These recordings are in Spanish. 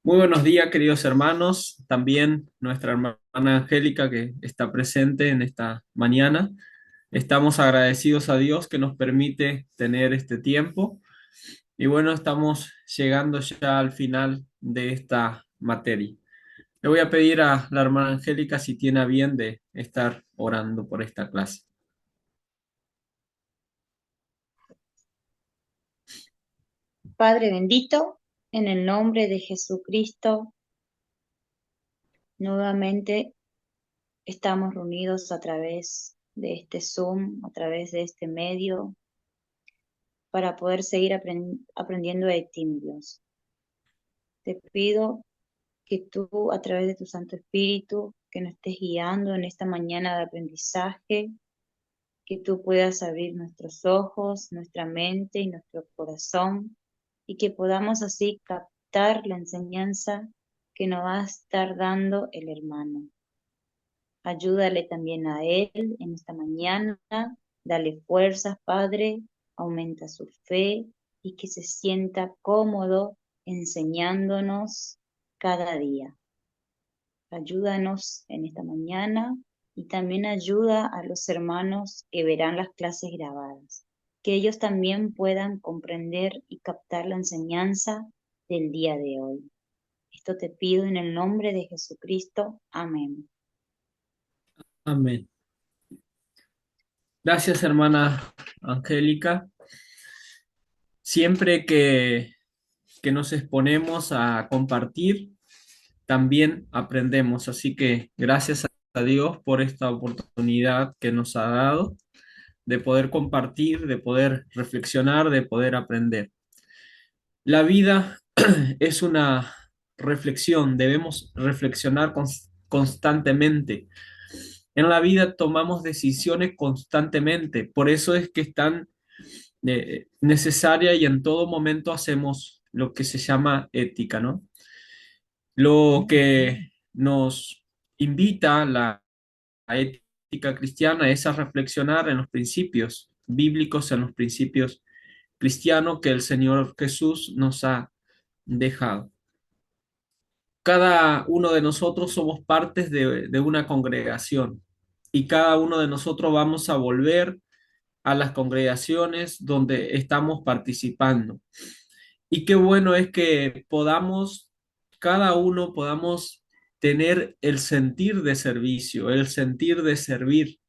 Muy buenos días, queridos hermanos. También nuestra hermana Angélica que está presente en esta mañana. Estamos agradecidos a Dios que nos permite tener este tiempo. Y bueno, estamos llegando ya al final de esta materia. Le voy a pedir a la hermana Angélica si tiene a bien de estar orando por esta clase. Padre bendito, en el nombre de Jesucristo, nuevamente estamos reunidos a través de este Zoom, a través de este medio, para poder seguir aprendiendo de ti, mi Dios. Te pido que tú, a través de tu Santo Espíritu, que nos estés guiando en esta mañana de aprendizaje, que tú puedas abrir nuestros ojos, nuestra mente y nuestro corazón, y que podamos así captar la enseñanza que nos va a estar dando el hermano. Ayúdale también a él en esta mañana, dale fuerzas, Padre, aumenta su fe y que se sienta cómodo enseñándonos cada día. Ayúdanos en esta mañana y también ayuda a los hermanos que verán las clases grabadas, que ellos también puedan comprender y captar la enseñanza del día de hoy. Esto te pido en el nombre de Jesucristo. Amén. Amén. Gracias, hermana Angélica. Siempre que nos exponemos a compartir, también aprendemos. Así que gracias a Dios por esta oportunidad que nos ha dado de poder compartir, de poder reflexionar, de poder aprender. La vida es una reflexión, debemos reflexionar constantemente. En la vida tomamos decisiones constantemente, por eso es que es tan necesaria y en todo momento hacemos lo que se llama ética, ¿no? Lo que nos invita la ética cristiana es a reflexionar en los principios bíblicos, en los principios cristianos que el Señor Jesús nos ha dejado. Cada uno de nosotros somos partes de una congregación y cada uno de nosotros vamos a volver a las congregaciones donde estamos participando. Y qué bueno es que podamos, cada uno podamos tener el sentir de servicio, el sentir de servir,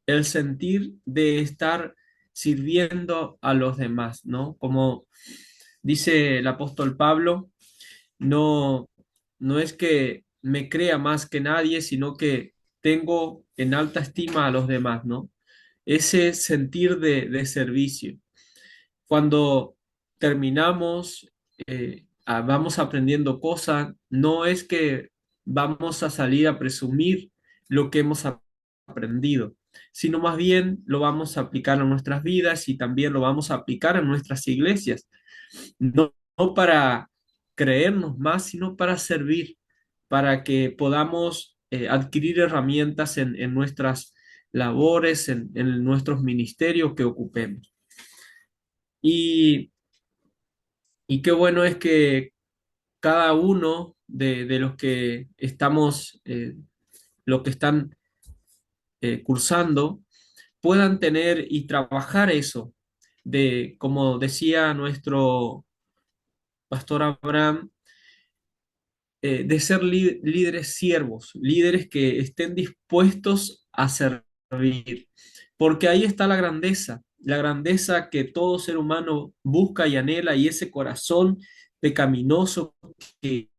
el sentir de estar sirviendo a los demás, ¿no? Como dice el apóstol Pablo, no, no es que me crea más que nadie, sino que tengo en alta estima a los demás, ¿no? Ese sentir de servicio. Cuando terminamos, vamos aprendiendo cosas, no es que vamos a salir a presumir lo que hemos aprendido, sino más bien lo vamos a aplicar en nuestras vidas y también lo vamos a aplicar en nuestras iglesias, no para creernos más, sino para servir, para que podamos adquirir herramientas en nuestras labores, en nuestros ministerios que ocupemos. Y, y qué bueno es que cada uno de los que estamos, los que están cursando, puedan tener y trabajar eso, de, como decía nuestro pastor Abraham, de ser líderes siervos, líderes que estén dispuestos a servir, porque ahí está la grandeza que todo ser humano busca y anhela y ese corazón pecaminoso que,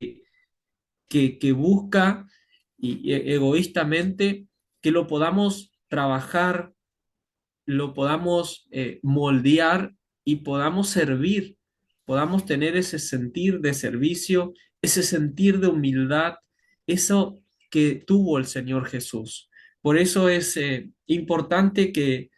que busca egoístamente, que lo podamos trabajar, lo podamos moldear y podamos servir, podamos tener ese sentir de servicio, ese sentir de humildad, eso que tuvo el Señor Jesús. Por eso es importante que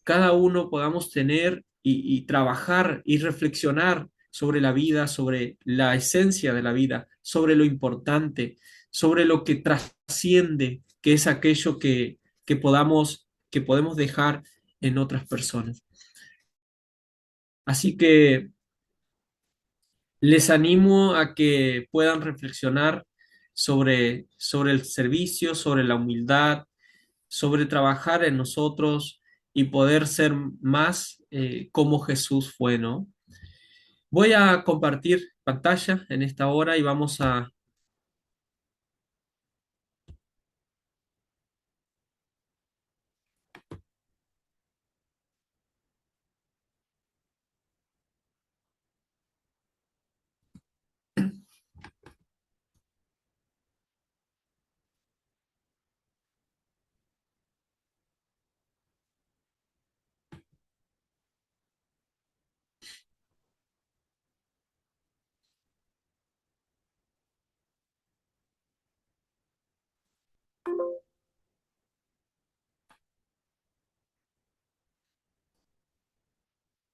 cada uno podamos tener y trabajar y reflexionar sobre la vida, sobre la esencia de la vida, sobre lo importante, sobre lo que trasciende, que es aquello que podamos, que podemos dejar en otras personas. Así que Les animo a que puedan reflexionar sobre el servicio, sobre la humildad, sobre trabajar en nosotros y poder ser más como Jesús fue, ¿no? Voy a compartir pantalla en esta hora y vamos a...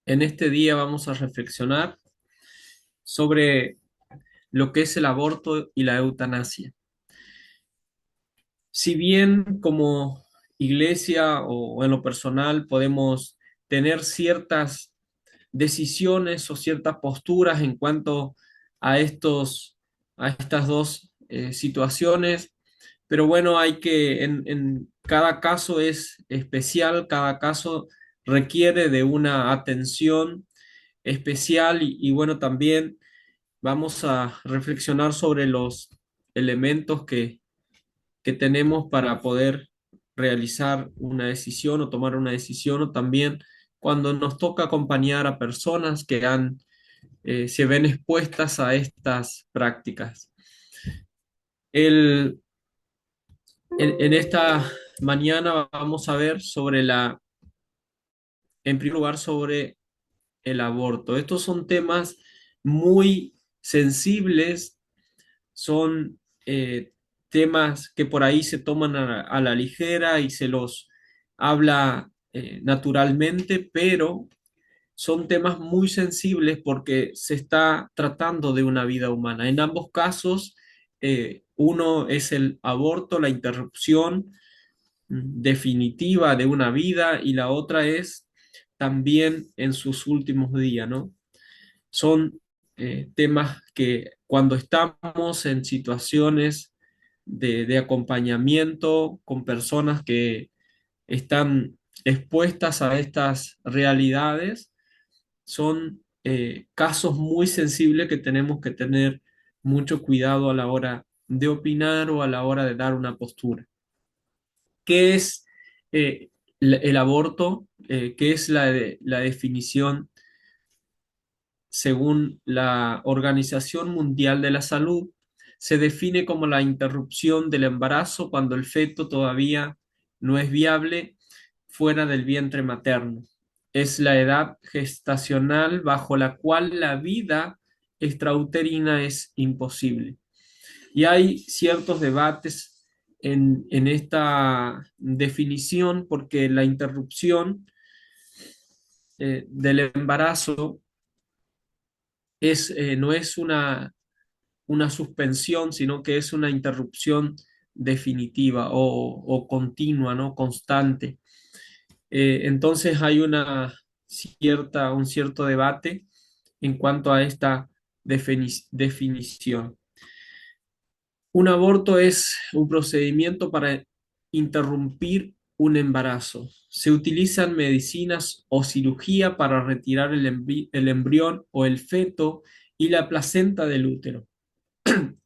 En este día vamos a reflexionar sobre lo que es el aborto y la eutanasia. Si bien como iglesia o en lo personal podemos tener ciertas decisiones o ciertas posturas en cuanto a a estas dos situaciones, pero bueno, hay que, en cada caso es especial, cada caso requiere de una atención especial y bueno, también vamos a reflexionar sobre los elementos que tenemos para poder realizar una decisión o tomar una decisión, o también cuando nos toca acompañar a personas que se ven expuestas a estas prácticas. El, en esta mañana vamos a ver en primer lugar, sobre el aborto. Estos son temas muy sensibles, son temas que por ahí se toman a la ligera y se los habla naturalmente, pero son temas muy sensibles porque se está tratando de una vida humana. En ambos casos, uno es el aborto, la interrupción definitiva de una vida, y la otra es también en sus últimos días, ¿no? Son temas que cuando estamos en situaciones de acompañamiento con personas que están expuestas a estas realidades, son casos muy sensibles que tenemos que tener mucho cuidado a la hora de opinar o a la hora de dar una postura. ¿Qué es el aborto? ¿Qué es la definición según la Organización Mundial de la Salud? Se define como la interrupción del embarazo cuando el feto todavía no es viable fuera del vientre materno. Es la edad gestacional bajo la cual la vida extrauterina es imposible. Y hay ciertos debates en esta definición porque la interrupción del embarazo no es una suspensión, sino que es una interrupción definitiva o continua, ¿no? Constante. Entonces hay un cierto debate en cuanto a esta definición. Un aborto es un procedimiento para interrumpir un embarazo. Se utilizan medicinas o cirugía para retirar el embrión o el feto y la placenta del útero.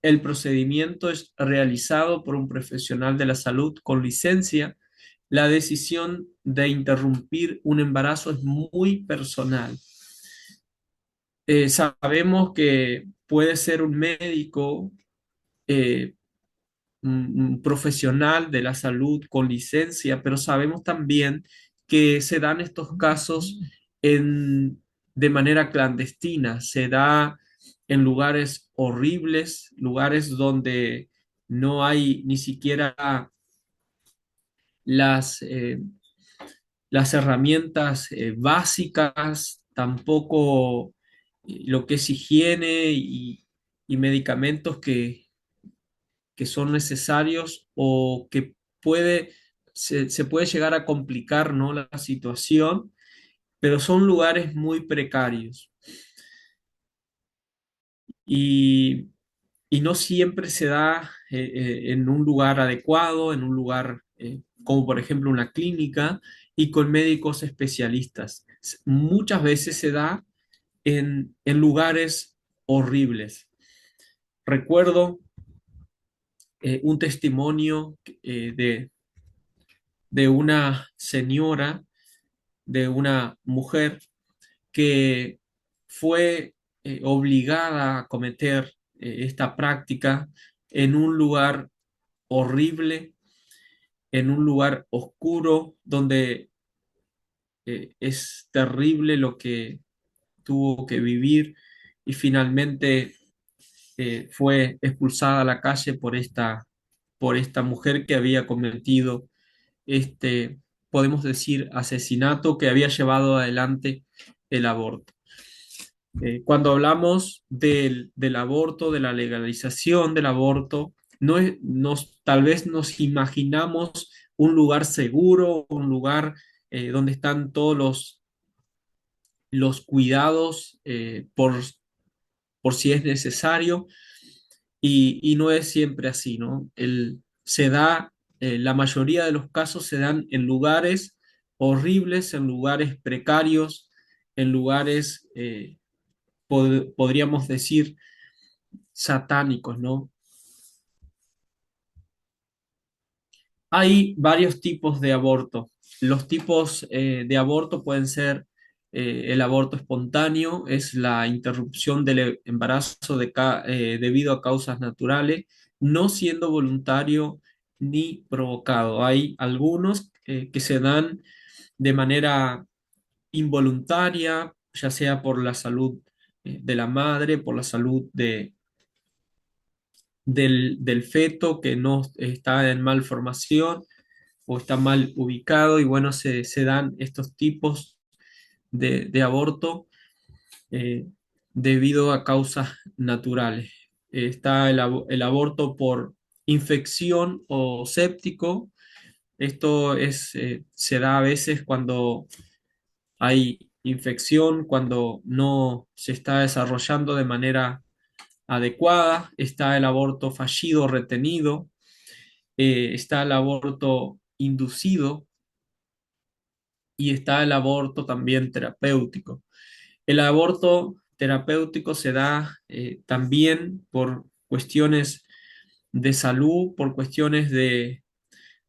El procedimiento es realizado por un profesional de la salud con licencia. La decisión de interrumpir un embarazo es muy personal. Sabemos que puede ser un médico, eh, un profesional de la salud con licencia, pero sabemos también que se dan estos casos de manera clandestina, se da en lugares horribles, lugares donde no hay ni siquiera las, eh, las herramientas básicas, tampoco lo que es higiene y medicamentos que son necesarios o que se puede llegar a complicar, ¿no? La situación, pero son lugares muy precarios. y, y no siempre se da en un lugar adecuado, en un lugar como por ejemplo una clínica y con médicos especialistas. Muchas veces se da en lugares horribles. Recuerdo un testimonio de una señora, de una mujer que fue obligada a cometer esta práctica en un lugar horrible, en un lugar oscuro, donde es terrible lo que tuvo que vivir y finalmente fue expulsada a la calle por esta mujer que había cometido este, podemos decir, asesinato que había llevado adelante el aborto. Cuando hablamos del aborto, de la legalización del aborto, tal vez nos imaginamos un lugar seguro, un lugar donde están todos los cuidados por si es necesario, y no es siempre así, ¿no? La mayoría de los casos se dan en lugares horribles, en lugares precarios, en lugares, podríamos decir, satánicos, ¿no? Hay varios tipos de aborto. Los tipos de aborto pueden ser el aborto espontáneo, es la interrupción del embarazo debido a causas naturales, no siendo voluntario ni provocado. Hay algunos que se dan de manera involuntaria, ya sea por la salud de la madre, por la salud del feto que no está en malformación o está mal ubicado y bueno, se dan estos tipos de aborto eh, debido a causas naturales. Está el aborto por infección o séptico. Esto se da a veces cuando hay infección, cuando no se está desarrollando de manera adecuada. Está el aborto fallido o retenido. Está el aborto inducido y está el aborto también terapéutico. El aborto terapéutico se da también por cuestiones de salud, por cuestiones de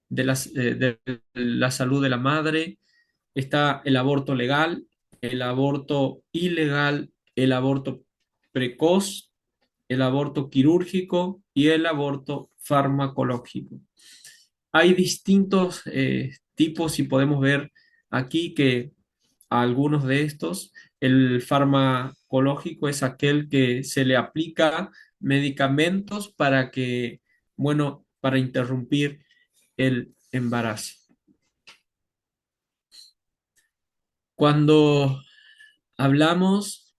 la salud de la madre. Está el aborto legal, el aborto ilegal, el aborto precoz, el aborto quirúrgico y el aborto farmacológico. Hay distintos tipos y podemos ver aquí que algunos de estos, el farmacológico es aquel que se le aplica medicamentos bueno, para interrumpir el embarazo. Cuando hablamos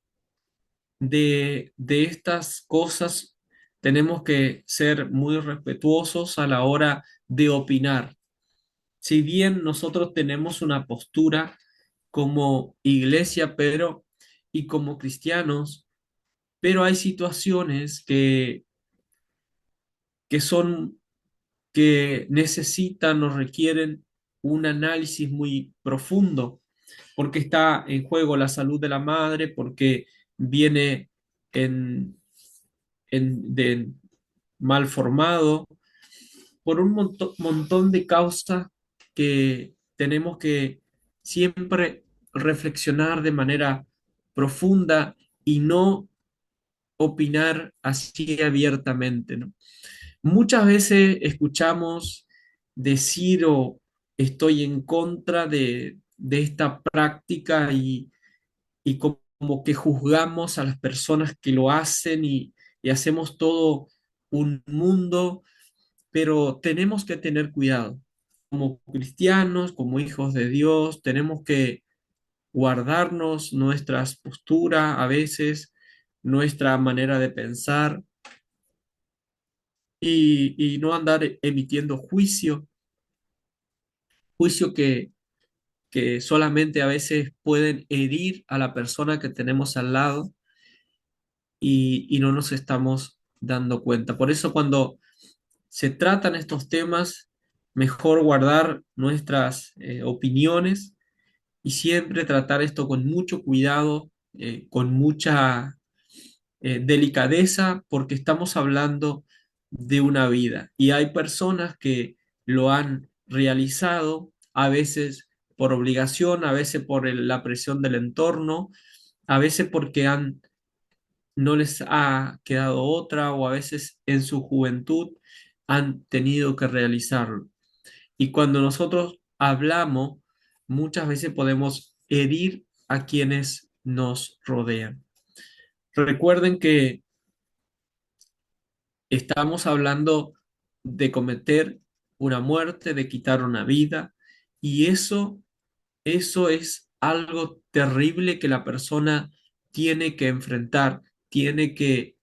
de estas cosas, tenemos que ser muy respetuosos a la hora de opinar. Si bien nosotros tenemos una postura como iglesia, y como cristianos, pero hay situaciones que son, que necesitan o requieren un análisis muy profundo, porque está en juego la salud de la madre, porque viene en, de mal formado, por un montón de causas que tenemos que siempre reflexionar de manera profunda y no opinar así abiertamente, ¿no? Muchas veces escuchamos decir o estoy en contra de esta práctica y como que juzgamos a las personas que lo hacen y hacemos todo un mundo, pero tenemos que tener cuidado. Como cristianos, como hijos de Dios, tenemos que guardarnos nuestras posturas, a veces nuestra manera de pensar y no andar emitiendo juicio que solamente a veces pueden herir a la persona que tenemos al lado y no nos estamos dando cuenta. Por eso cuando se tratan estos temas, mejor guardar nuestras opiniones y siempre tratar esto con mucho cuidado, con mucha delicadeza, porque estamos hablando de una vida. Y hay personas que lo han realizado, a veces por obligación, a veces por la presión del entorno, a veces porque no les ha quedado otra o a veces en su juventud han tenido que realizarlo. Y cuando nosotros hablamos, muchas veces podemos herir a quienes nos rodean. Recuerden que estamos hablando de cometer una muerte, de quitar una vida, y eso es algo terrible que la persona tiene que enfrentar, tiene que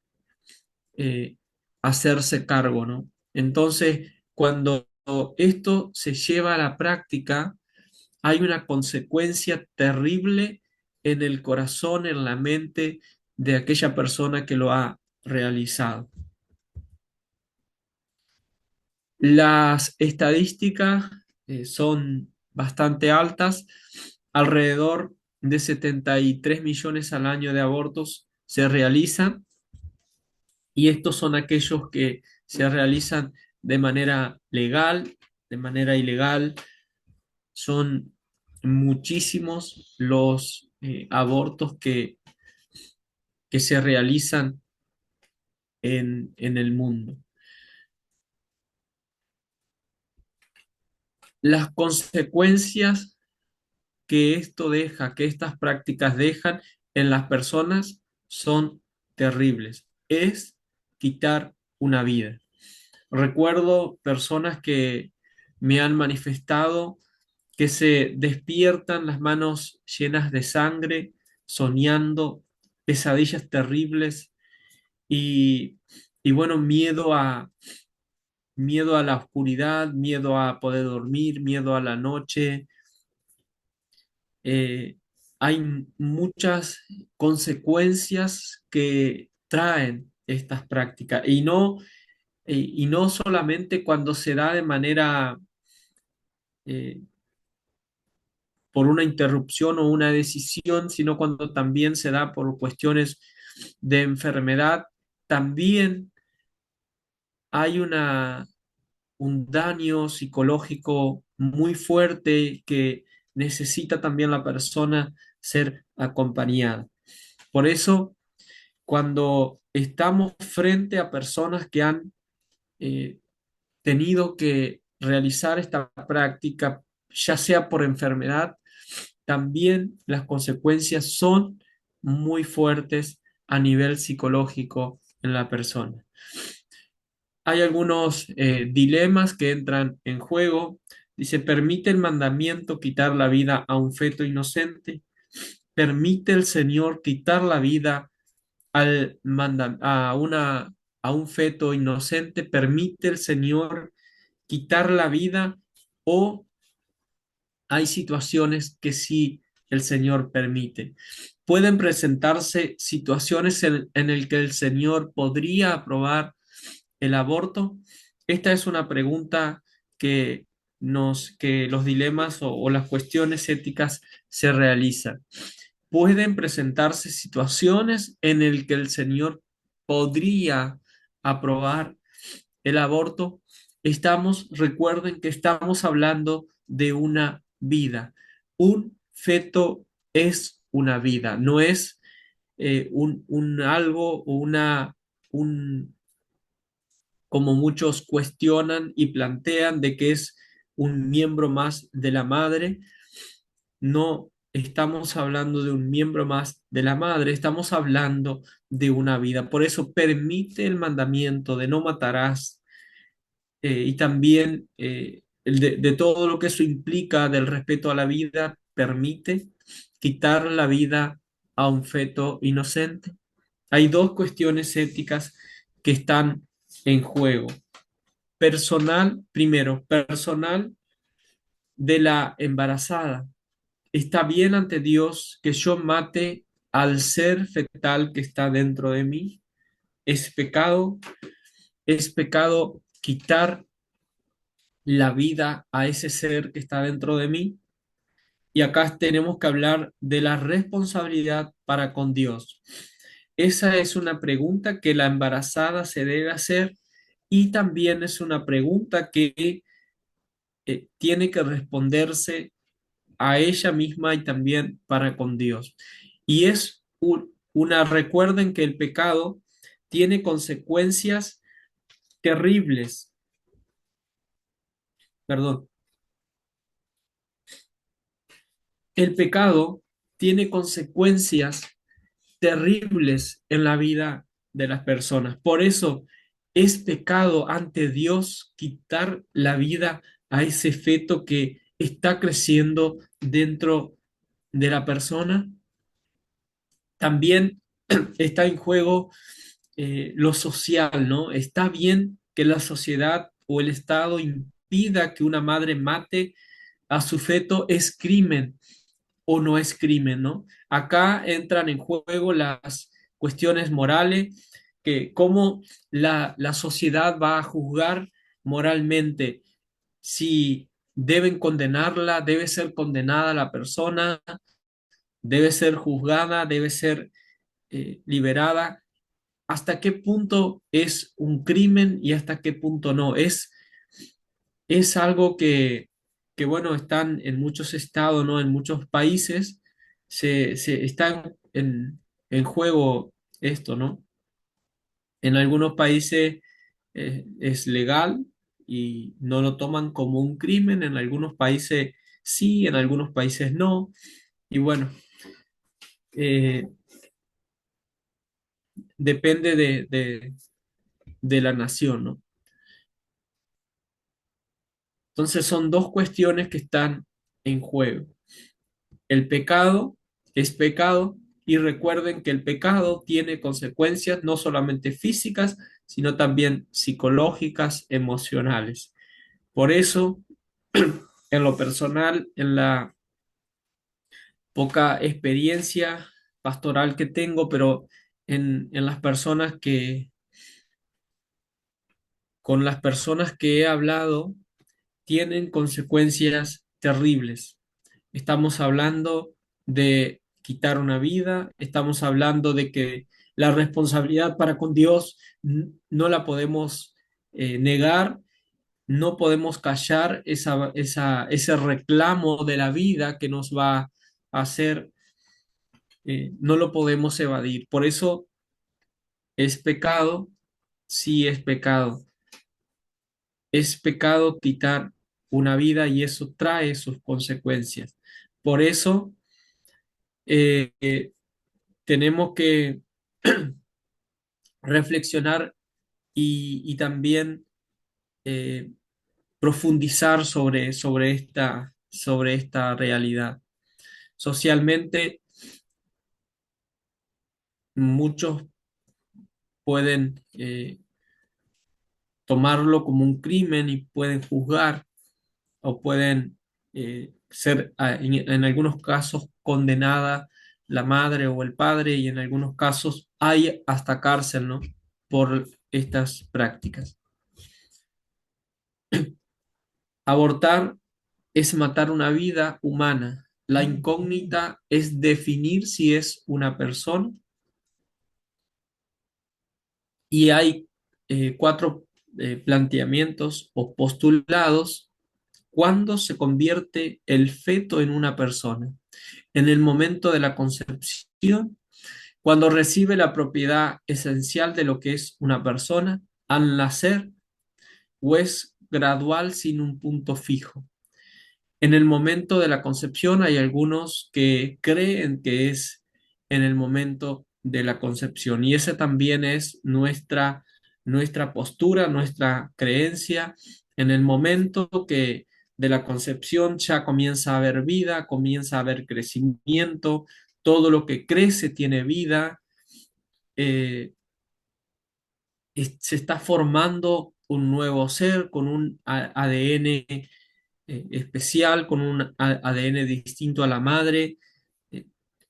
eh, hacerse cargo, ¿no? Entonces, cuando esto se lleva a la práctica, hay una consecuencia terrible en el corazón, en la mente de aquella persona que lo ha realizado. Las estadísticas son bastante altas, alrededor de 73 millones al año de abortos se realizan y estos son aquellos que se realizan de manera legal, de manera ilegal. Son muchísimos los abortos que se realizan en el mundo. Las consecuencias que esto deja, que estas prácticas dejan en las personas son terribles. Es quitar una vida. Recuerdo personas que me han manifestado que se despiertan las manos llenas de sangre, soñando pesadillas terribles y, y bueno, miedo a la oscuridad, miedo a poder dormir, miedo a la noche. Eh, hay muchas consecuencias que traen estas prácticas y no solamente cuando se da de manera eh, por una interrupción o una decisión, sino cuando también se da por cuestiones de enfermedad, también hay un daño psicológico muy fuerte que necesita también la persona ser acompañada. Por eso, cuando estamos frente a personas que han eh, tenido que realizar esta práctica, ya sea por enfermedad, también las consecuencias son muy fuertes a nivel psicológico en la persona. Hay algunos dilemas que entran en juego. Dice, ¿permite el mandamiento quitar la vida a un feto inocente? ¿Permite el Señor quitar la vida a un feto inocente? ¿Permite el Señor quitar la vida o hay situaciones que sí el Señor permite? Pueden presentarse situaciones en el que el Señor podría aprobar el aborto. Esta es una pregunta que que los dilemas o las cuestiones éticas se realizan. Pueden presentarse situaciones en el que el Señor podría aprobar el aborto. Recuerden que estamos hablando de una vida. Un feto es una vida, no es un algo o un, como muchos cuestionan y plantean, de que es un miembro más de la madre. No estamos hablando de un miembro más de la madre, estamos hablando de una vida. Por eso permite el mandamiento de no matarás y también de todo lo que eso implica del respeto a la vida, permite quitar la vida a un feto inocente. Hay dos cuestiones éticas que están en juego. Personal, primero, personal de la embarazada. ¿Está bien ante Dios que yo mate al ser fetal que está dentro de mí. Es pecado quitar la vida a ese ser que está dentro de mí. Y acá tenemos que hablar de la responsabilidad para con Dios. Esa es una pregunta que la embarazada se debe hacer y también es una pregunta que tiene que responderse a ella misma y también para con Dios. Y es recuerden que el pecado tiene consecuencias terribles, perdón, el pecado tiene consecuencias terribles en la vida de las personas. Por eso es pecado ante Dios quitar la vida a ese feto que está creciendo dentro de la persona. También está en juego lo social, ¿no? Está bien que la sociedad o el Estado impida que una madre mate a su feto, es crimen o no es crimen, ¿no? Acá entran en juego las cuestiones morales, que cómo la sociedad va a juzgar moralmente si deben condenarla, debe ser condenada la persona, debe ser juzgada, debe ser liberada. ¿Hasta qué punto es un crimen y hasta qué punto no? Es algo bueno, están en muchos estados, ¿no? En muchos países se está en juego esto, ¿no? En algunos países es legal y no lo toman como un crimen, en algunos países sí, en algunos países no. Y bueno, eh, depende de la nación, ¿no? Entonces son dos cuestiones que están en juego. El pecado es pecado y recuerden que el pecado tiene consecuencias no solamente físicas, sino también psicológicas, emocionales. Por eso, en lo personal, en la poca experiencia pastoral que tengo, pero en las personas con las personas que he hablado, tienen consecuencias terribles. Estamos hablando de quitar una vida, estamos hablando de que la responsabilidad para con Dios no la podemos negar, no podemos callar ese reclamo de la vida que nos va a hacer, no lo podemos evadir. Por eso es pecado, sí es pecado. Es pecado quitar una vida y eso trae sus consecuencias. Por eso eh, eh, tenemos que reflexionar y también eh, profundizar sobre esta realidad. Socialmente, muchos pueden tomarlo como un crimen y pueden juzgar o pueden ser en algunos casos condenada la madre o el padre y en algunos casos hay hasta cárcel, ¿no? Por estas prácticas. Abortar es matar una vida humana. La incógnita es definir si es una persona y hay cuatro planteamientos o postulados cuando se convierte el feto en una persona. En el momento de la concepción, cuando recibe la propiedad esencial de lo que es una persona, al nacer, o es gradual sin un punto fijo. En el momento de la concepción hay algunos que creen que es en el momento de la concepción y esa también es nuestra postura, nuestra creencia. En el momento que de la concepción ya comienza a haber vida, comienza a haber crecimiento, todo lo que crece tiene vida, eh, se está formando un nuevo ser con un ADN especial, con un ADN distinto a la madre.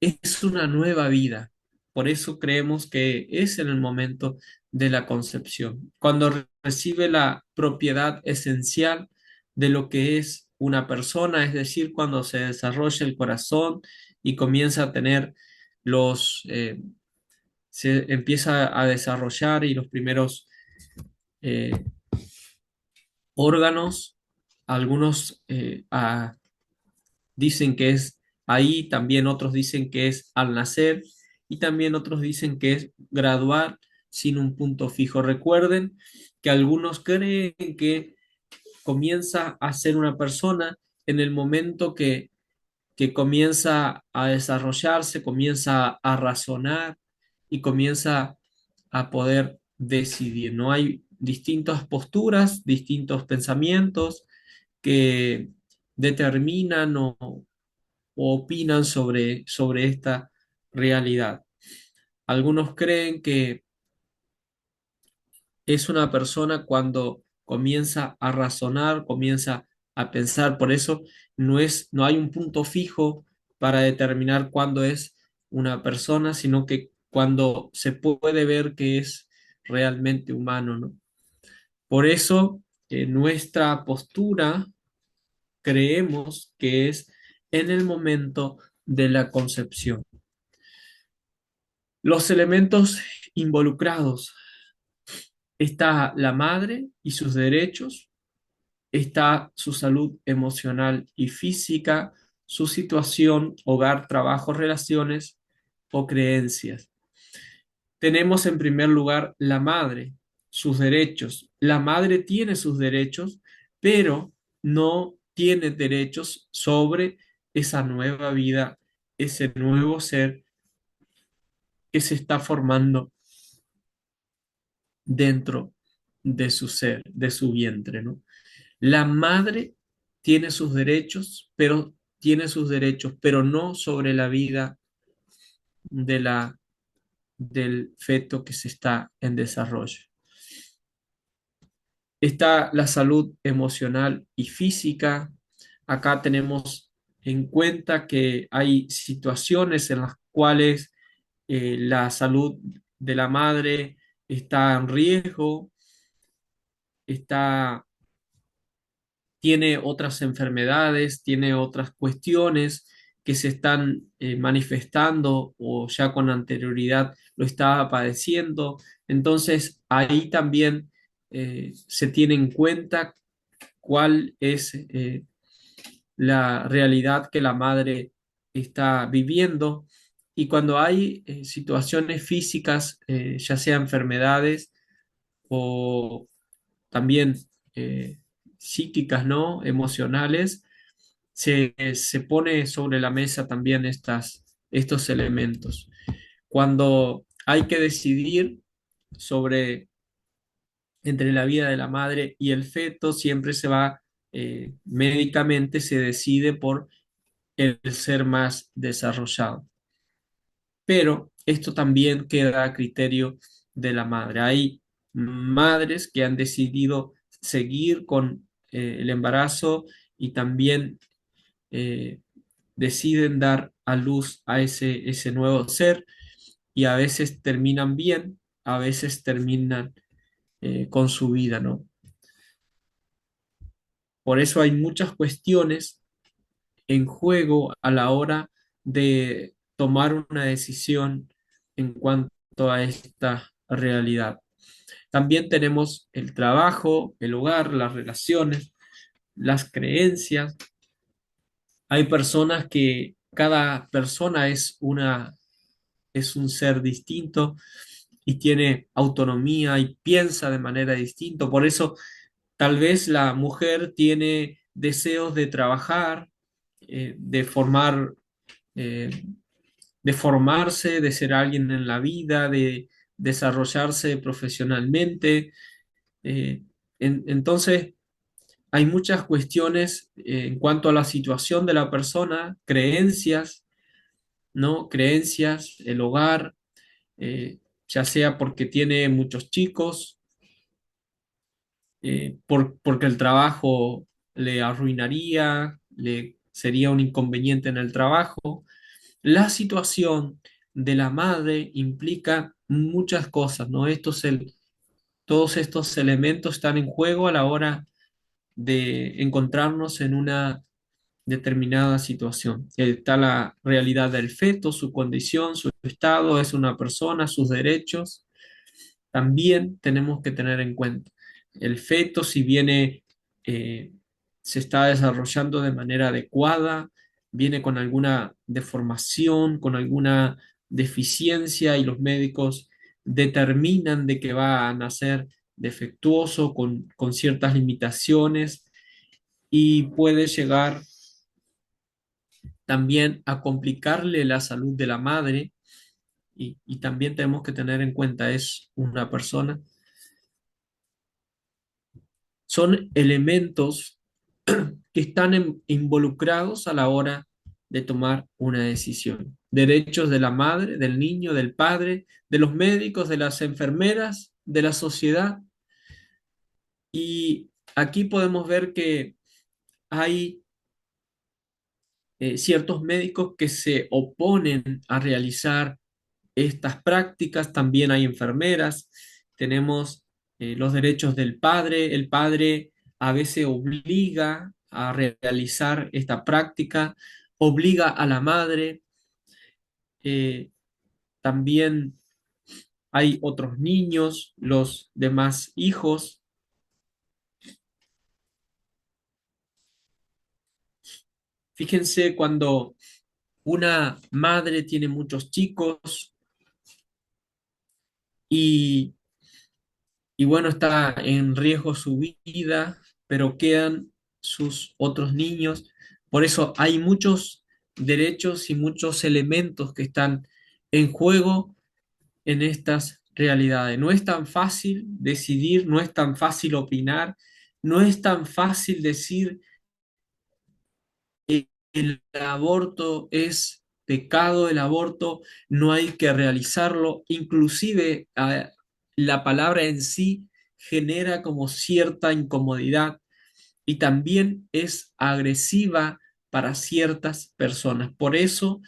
es una nueva vida. Por eso creemos que es en el momento de la concepción, cuando recibe la propiedad esencial de lo que es una persona, es decir, cuando se desarrolla el corazón y comienza a tener se empieza a desarrollar y los primeros eh, órganos, algunos dicen que es ahí, también otros dicen que es al nacer y también otros dicen que es gradual sin un punto fijo. Recuerden que algunos creen que comienza a ser una persona en el momento que comienza a desarrollarse, comienza a razonar y comienza a poder decidir. No hay distintas posturas, distintos pensamientos que determinan o opinan sobre esta realidad. Algunos creen que es una persona cuando comienza a razonar, comienza a pensar, por eso no hay un punto fijo para determinar cuándo es una persona, sino que cuando se puede ver que es realmente humano, ¿no? Por eso, nuestra postura creemos que es en el momento de la concepción. Los elementos involucrados: está la madre y sus derechos, está su salud emocional y física, su situación, hogar, trabajo, relaciones o creencias. Tenemos en primer lugar la madre, sus derechos. La madre tiene sus derechos, pero no tiene derechos sobre esa nueva vida, ese nuevo ser que se está formando dentro de su ser, de su vientre, ¿no? La madre tiene sus derechos, pero no sobre la vida de del feto que se está en desarrollo. Está la salud emocional y física. Acá tenemos en cuenta que hay situaciones en las cuales la salud de la madre está en riesgo, está tiene otras enfermedades, tiene otras cuestiones que se están manifestando o ya con anterioridad lo estaba padeciendo. Entonces, ahí también se tiene en cuenta cuál es la realidad que la madre está viviendo. Y cuando hay situaciones físicas, ya sea enfermedades o también eh, psíquicas, ¿no? Emocionales, se pone sobre la mesa también estos elementos. Cuando hay que decidir sobre entre la vida de la madre y el feto, siempre se va, médicamente se decide por el ser más desarrollado. Pero esto también queda a criterio de la madre. Hay madres que han decidido seguir con el embarazo y también eh, deciden dar a luz a ese nuevo ser y a veces terminan bien, a veces terminan con su vida, ¿no? Por eso hay muchas cuestiones en juego a la hora de tomar una decisión en cuanto a esta realidad. También tenemos el trabajo, el hogar, las relaciones, las creencias. Hay personas que cada persona es un ser distinto y tiene autonomía y piensa de manera distinta. Por eso, tal vez la mujer tiene deseos de trabajar, de formar, eh, de formarse, de ser alguien en la vida, de desarrollarse profesionalmente. Eh, entonces, hay muchas cuestiones en cuanto a la situación de la persona, creencias, ¿no? Creencias, el hogar, ya sea porque tiene muchos chicos, porque el trabajo le arruinaría, le sería un inconveniente en el trabajo, La situación de la madre implica muchas cosas, ¿no? Todos estos elementos están en juego a la hora de encontrarnos en una determinada situación. Está la realidad del feto, su condición, su estado, es una persona, sus derechos. También tenemos que tener en cuenta el feto, si viene, se está desarrollando de manera adecuada, viene con alguna deformación, con alguna deficiencia y los médicos determinan de que va a nacer defectuoso, con ciertas limitaciones y puede llegar también a complicarle la salud de la madre y también tenemos que tener en cuenta es una persona. Son elementos que están involucrados a la hora de tomar una decisión. Derechos de la madre, del niño, del padre, de los médicos, de las enfermeras, de la sociedad. Y aquí podemos ver que hay ciertos médicos que se oponen a realizar estas prácticas, también hay enfermeras, tenemos los derechos del padre, el padre a veces obliga a realizar esta práctica, obliga a la madre, eh, también hay otros niños, los demás hijos. Fíjense cuando una madre tiene muchos chicos y y bueno, está en riesgo su vida, pero quedan sus otros niños. Por eso hay muchos derechos y muchos elementos que están en juego en estas realidades. No es tan fácil decidir, no es tan fácil opinar, no es tan fácil decir el aborto es pecado, el aborto no hay que realizarlo, inclusive la palabra en sí genera como cierta incomodidad y también es agresiva para ciertas personas. Por eso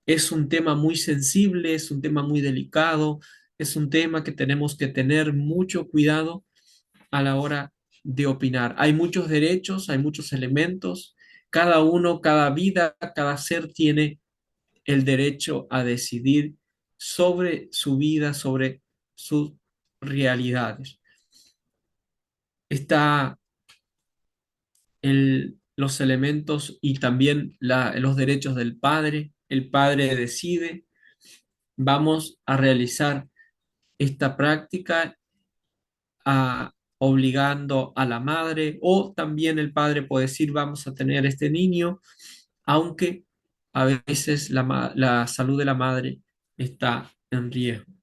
es un tema muy sensible, es un tema muy delicado, es un tema que tenemos que tener mucho cuidado a la hora de opinar. Hay muchos derechos, hay muchos elementos, cada uno, cada vida, cada ser tiene el derecho a decidir sobre su vida, sobre sus realidades. Está los elementos y también los derechos del padre. El padre decide, vamos a realizar esta práctica obligando a la madre o también el padre puede decir vamos a tener este niño, aunque a veces la salud de la madre está en riesgo.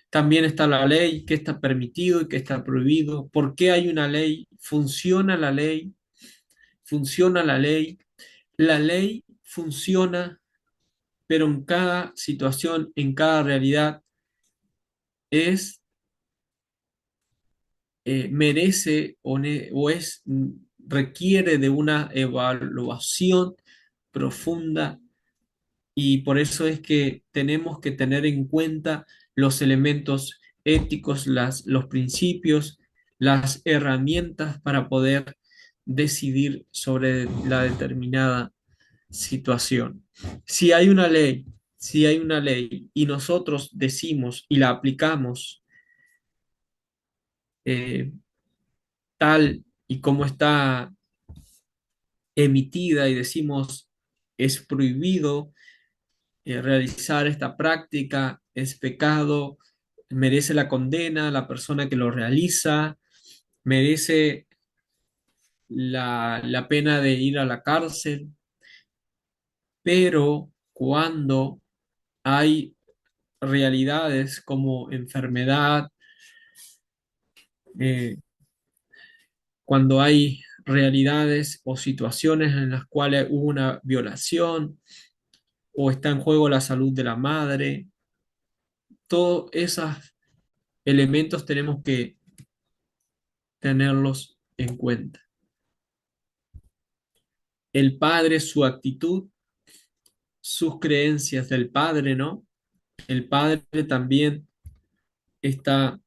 También está la ley, qué está permitido y qué está prohibido, por qué hay una ley, funciona la ley funciona, pero en cada situación, en cada realidad es merece o requiere de una evaluación profunda y por eso es que tenemos que tener en cuenta los elementos éticos, los principios, las herramientas para poder decidir sobre la determinada situación. Si hay una ley, si hay una ley y nosotros decimos y la aplicamos eh, tal y como está emitida y decimos es prohibido realizar esta práctica, es pecado, merece la condena, la persona que lo realiza, merece la pena de ir a la cárcel, pero cuando hay realidades como enfermedad, eh, cuando hay realidades o situaciones en las cuales hubo una violación o está en juego la salud de la madre, todos esos elementos tenemos que tenerlos en cuenta. El padre, su actitud sus creencias del padre, ¿no? El padre también está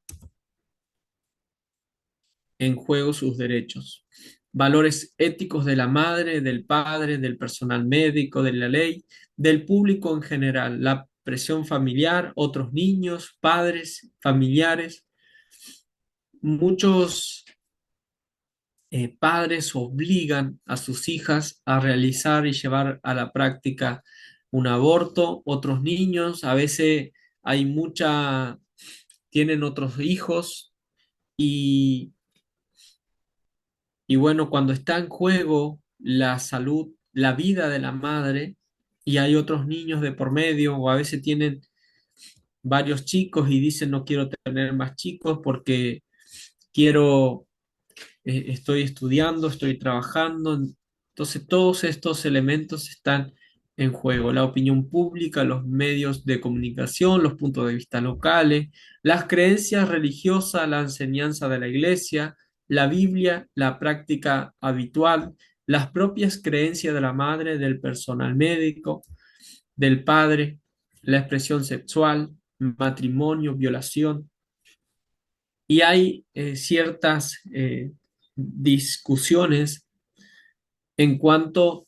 en juego sus derechos. Valores éticos de la madre, del padre, del personal médico, de la ley, del público en general, la presión familiar, otros niños, padres, familiares. Muchos padres obligan a sus hijas a realizar y llevar a la práctica un aborto. Otros niños, a veces hay mucha, tienen otros hijos y Y bueno, cuando está en juego la salud, la vida de la madre, y hay otros niños de por medio, o a veces tienen varios chicos y dicen no quiero tener más chicos porque quiero, estoy estudiando, estoy trabajando. Entonces todos estos elementos están en juego. La opinión pública, los medios de comunicación, los puntos de vista locales, las creencias religiosas, la enseñanza de la iglesia, la Biblia, la práctica habitual, las propias creencias de la madre, del personal médico, del padre, la expresión sexual, matrimonio, violación. Y hay ciertas discusiones en cuanto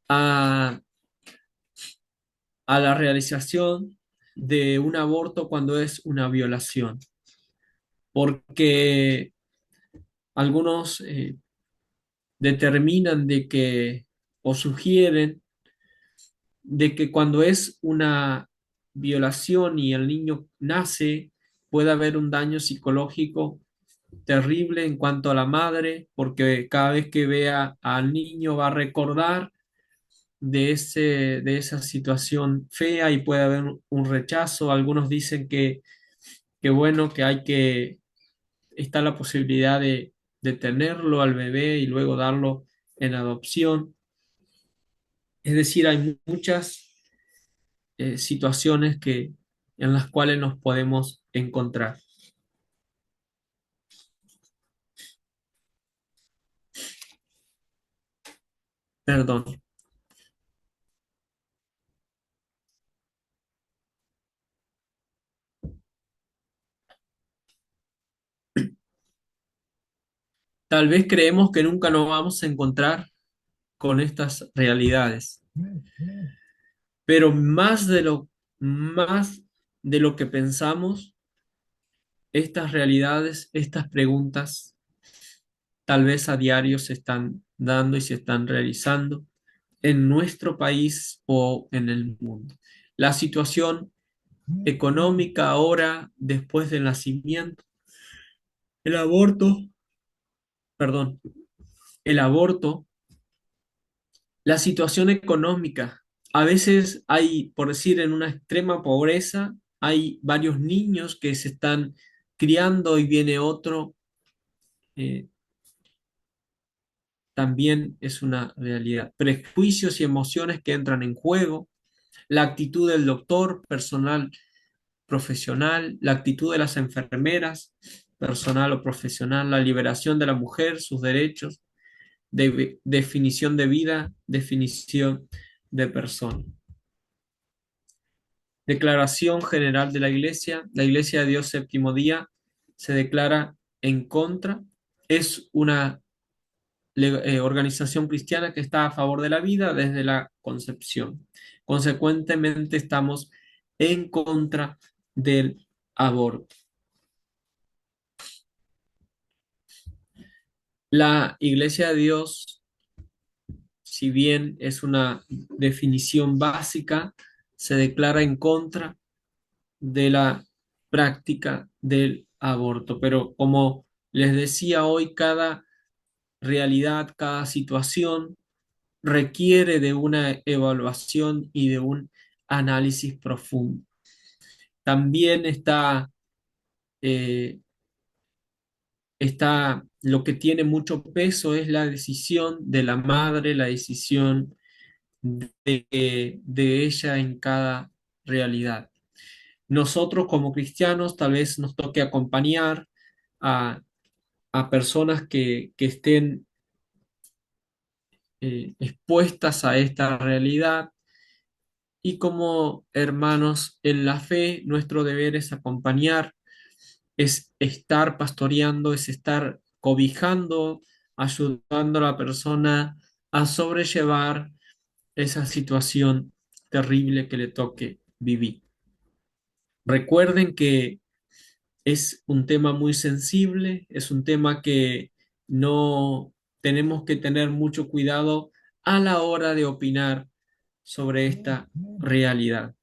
a, a la realización de un aborto cuando es una violación, porque algunos determinan de que o sugieren de que cuando es una violación y el niño nace, puede haber un daño psicológico terrible en cuanto a la madre, porque cada vez que vea al niño va a recordar de esa situación fea y puede haber un rechazo. Algunos dicen que bueno, que hay que, está la posibilidad de tenerlo al bebé y luego darlo en adopción. Es decir, hay muchas situaciones en las cuales nos podemos encontrar. Perdón. Tal vez creemos que nunca nos vamos a encontrar con estas realidades, pero más de lo que pensamos, estas realidades, estas preguntas, tal vez a diario se están dando y se están realizando en nuestro país o en el mundo. La situación económica ahora, después del nacimiento, el aborto, perdón, el aborto, la situación económica. A veces hay, por decir, en una extrema pobreza, hay varios niños que se están criando y viene otro, eh, también es una realidad. Prejuicios y emociones que entran en juego, la actitud del doctor, personal, profesional, la actitud de las enfermeras, personal o profesional, la liberación de la mujer, sus derechos, definición de vida, definición de persona. Declaración General de la Iglesia. La Iglesia de Dios Séptimo Día se declara en contra. Es una organización cristiana que está a favor de la vida desde la concepción. Consecuentemente, estamos en contra del aborto. La Iglesia de Dios, si bien es una definición básica, se declara en contra de la práctica del aborto. Pero como les decía hoy, cada realidad, cada situación requiere de una evaluación y de un análisis profundo. También eh, está lo que tiene mucho peso es la decisión de la madre, la decisión de ella en cada realidad. Nosotros como cristianos tal vez nos toque acompañar a, a personas que estén expuestas a esta realidad Y como hermanos en la fe, nuestro deber es acompañar, es estar pastoreando, es estar cobijando, ayudando a la persona a sobrellevar esa situación terrible que le toque vivir. Recuerden que es un tema muy sensible, es un tema que no tenemos que tener mucho cuidado a la hora de opinar sobre esta realidad.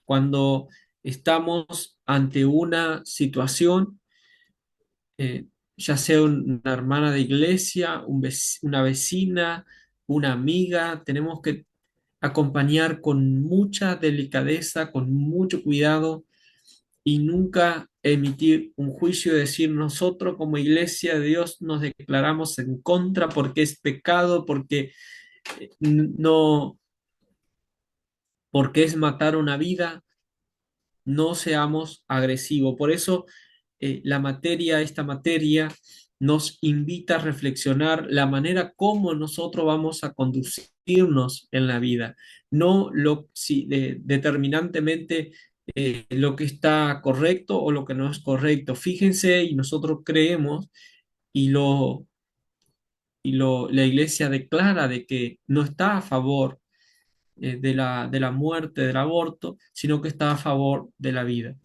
Cuando estamos ante una situación, ya sea una hermana de iglesia, una vecina, una amiga, tenemos que acompañar con mucha delicadeza, con mucho cuidado y nunca emitir un juicio y decir nosotros como iglesia de Dios nos declaramos en contra porque es pecado, porque no, porque es matar una vida, no seamos agresivos. Por eso esta materia nos invita a reflexionar la manera como nosotros vamos a conducirnos en la vida, no si, determinantemente lo que está correcto o lo que no es correcto. Fíjense, y nosotros creemos, y la iglesia declara de que no está a favor de la muerte, del aborto, sino que está a favor de la vida.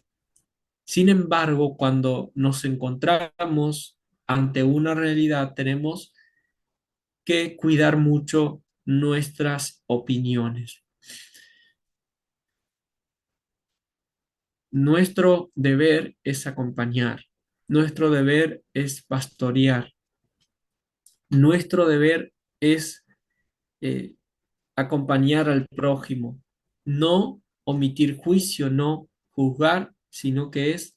Sin embargo, cuando nos encontramos ante una realidad, tenemos que cuidar mucho nuestras opiniones. Nuestro deber es acompañar, nuestro deber es pastorear, nuestro deber es eh, acompañar al prójimo, no omitir juicio, no juzgar, sino que es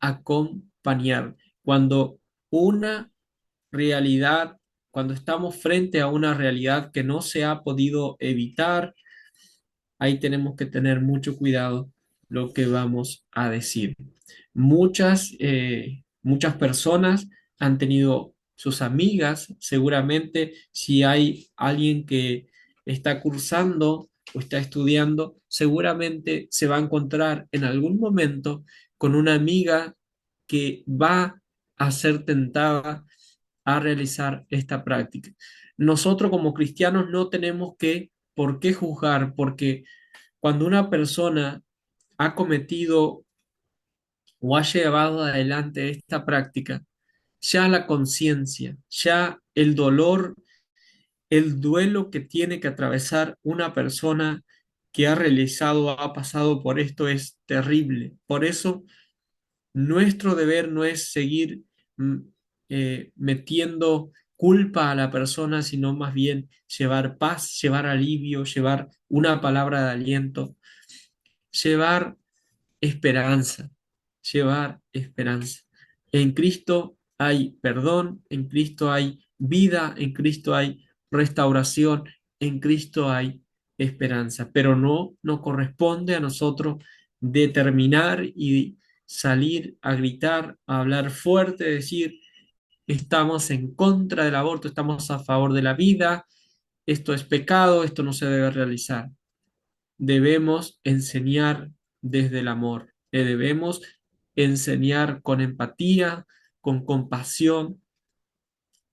acompañar. Cuando una realidad, cuando estamos frente a una realidad que no se ha podido evitar, ahí tenemos que tener mucho cuidado lo que vamos a decir. Muchas personas han tenido sus amigas, seguramente si hay alguien que está cursando o está estudiando, seguramente se va a encontrar en algún momento con una amiga que va a ser tentada a realizar esta práctica. Nosotros como cristianos no tenemos por qué juzgar, porque cuando una persona ha cometido o ha llevado adelante esta práctica, ya la conciencia, ya el dolor, el duelo que tiene que atravesar una persona que ha realizado, ha pasado por esto es terrible. Por eso, nuestro deber no es seguir mm, metiendo culpa a la persona, sino más bien llevar paz, llevar alivio, llevar una palabra de aliento, llevar esperanza, llevar esperanza. En Cristo hay perdón, en Cristo hay vida, en Cristo hay restauración, en Cristo hay esperanza, pero no corresponde a nosotros determinar y salir a gritar, a hablar fuerte, decir, estamos en contra del aborto, estamos a favor de la vida, esto es pecado, esto no se debe realizar. Debemos enseñar desde el amor, le debemos enseñar con empatía, con compasión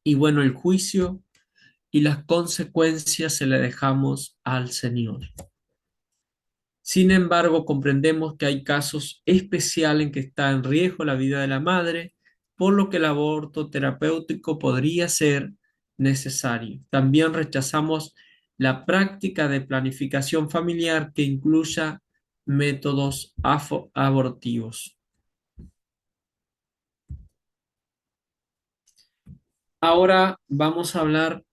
y bueno, el juicio y las consecuencias se le dejamos al Señor. Sin embargo, comprendemos que hay casos especiales en que está en riesgo la vida de la madre, por lo que el aborto terapéutico podría ser necesario. También rechazamos la práctica de planificación familiar que incluya métodos abortivos. Ahora vamos a hablar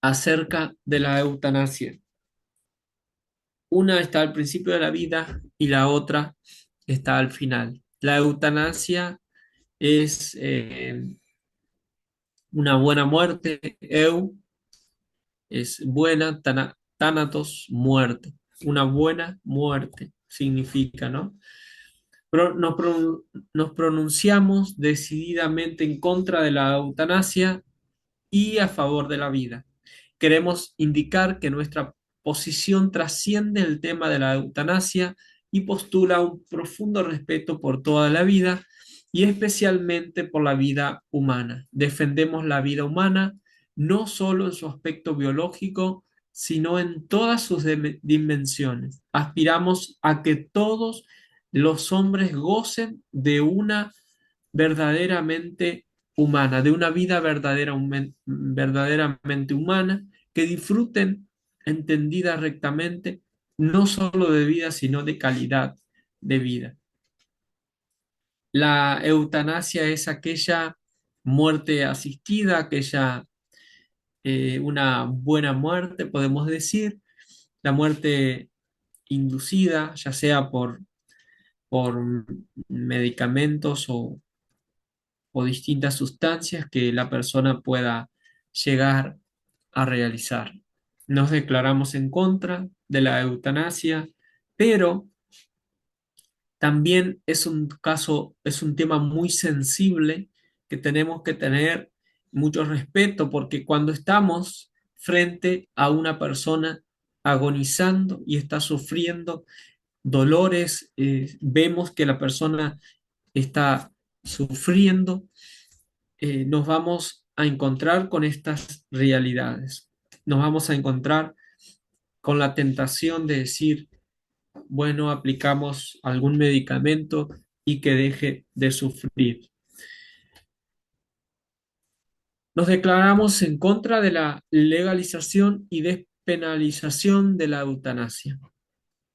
acerca de la eutanasia. Una está al principio de la vida y la otra está al final. La eutanasia es una buena muerte, es buena, thanatos, muerte. Una buena muerte significa, ¿no? Pero nos pronunciamos decididamente en contra de la eutanasia y a favor de la vida. queremos indicar que nuestra posición trasciende el tema de la eutanasia y postula un profundo respeto por toda la vida y especialmente por la vida humana. Defendemos la vida humana no solo en su aspecto biológico, sino en todas sus dimensiones. Aspiramos a que todos los hombres gocen de una verdaderamente humana, de una vida verdaderamente humana, que disfruten entendida rectamente, no solo de vida, sino de calidad de vida. La eutanasia es aquella muerte asistida, aquella una buena muerte, podemos decir, la muerte inducida, ya sea por medicamentos o distintas sustancias que la persona pueda llegar a realizar. Nos declaramos en contra de la eutanasia, pero también es un caso, es un tema muy sensible que tenemos que tener mucho respeto porque cuando estamos frente a una persona agonizando y está sufriendo dolores, vemos que la persona está sufriendo, nos vamos a encontrar con estas realidades. Nos vamos a encontrar con la tentación de decir, bueno, aplicamos algún medicamento y que deje de sufrir. Nos declaramos en contra de la legalización y despenalización de la eutanasia.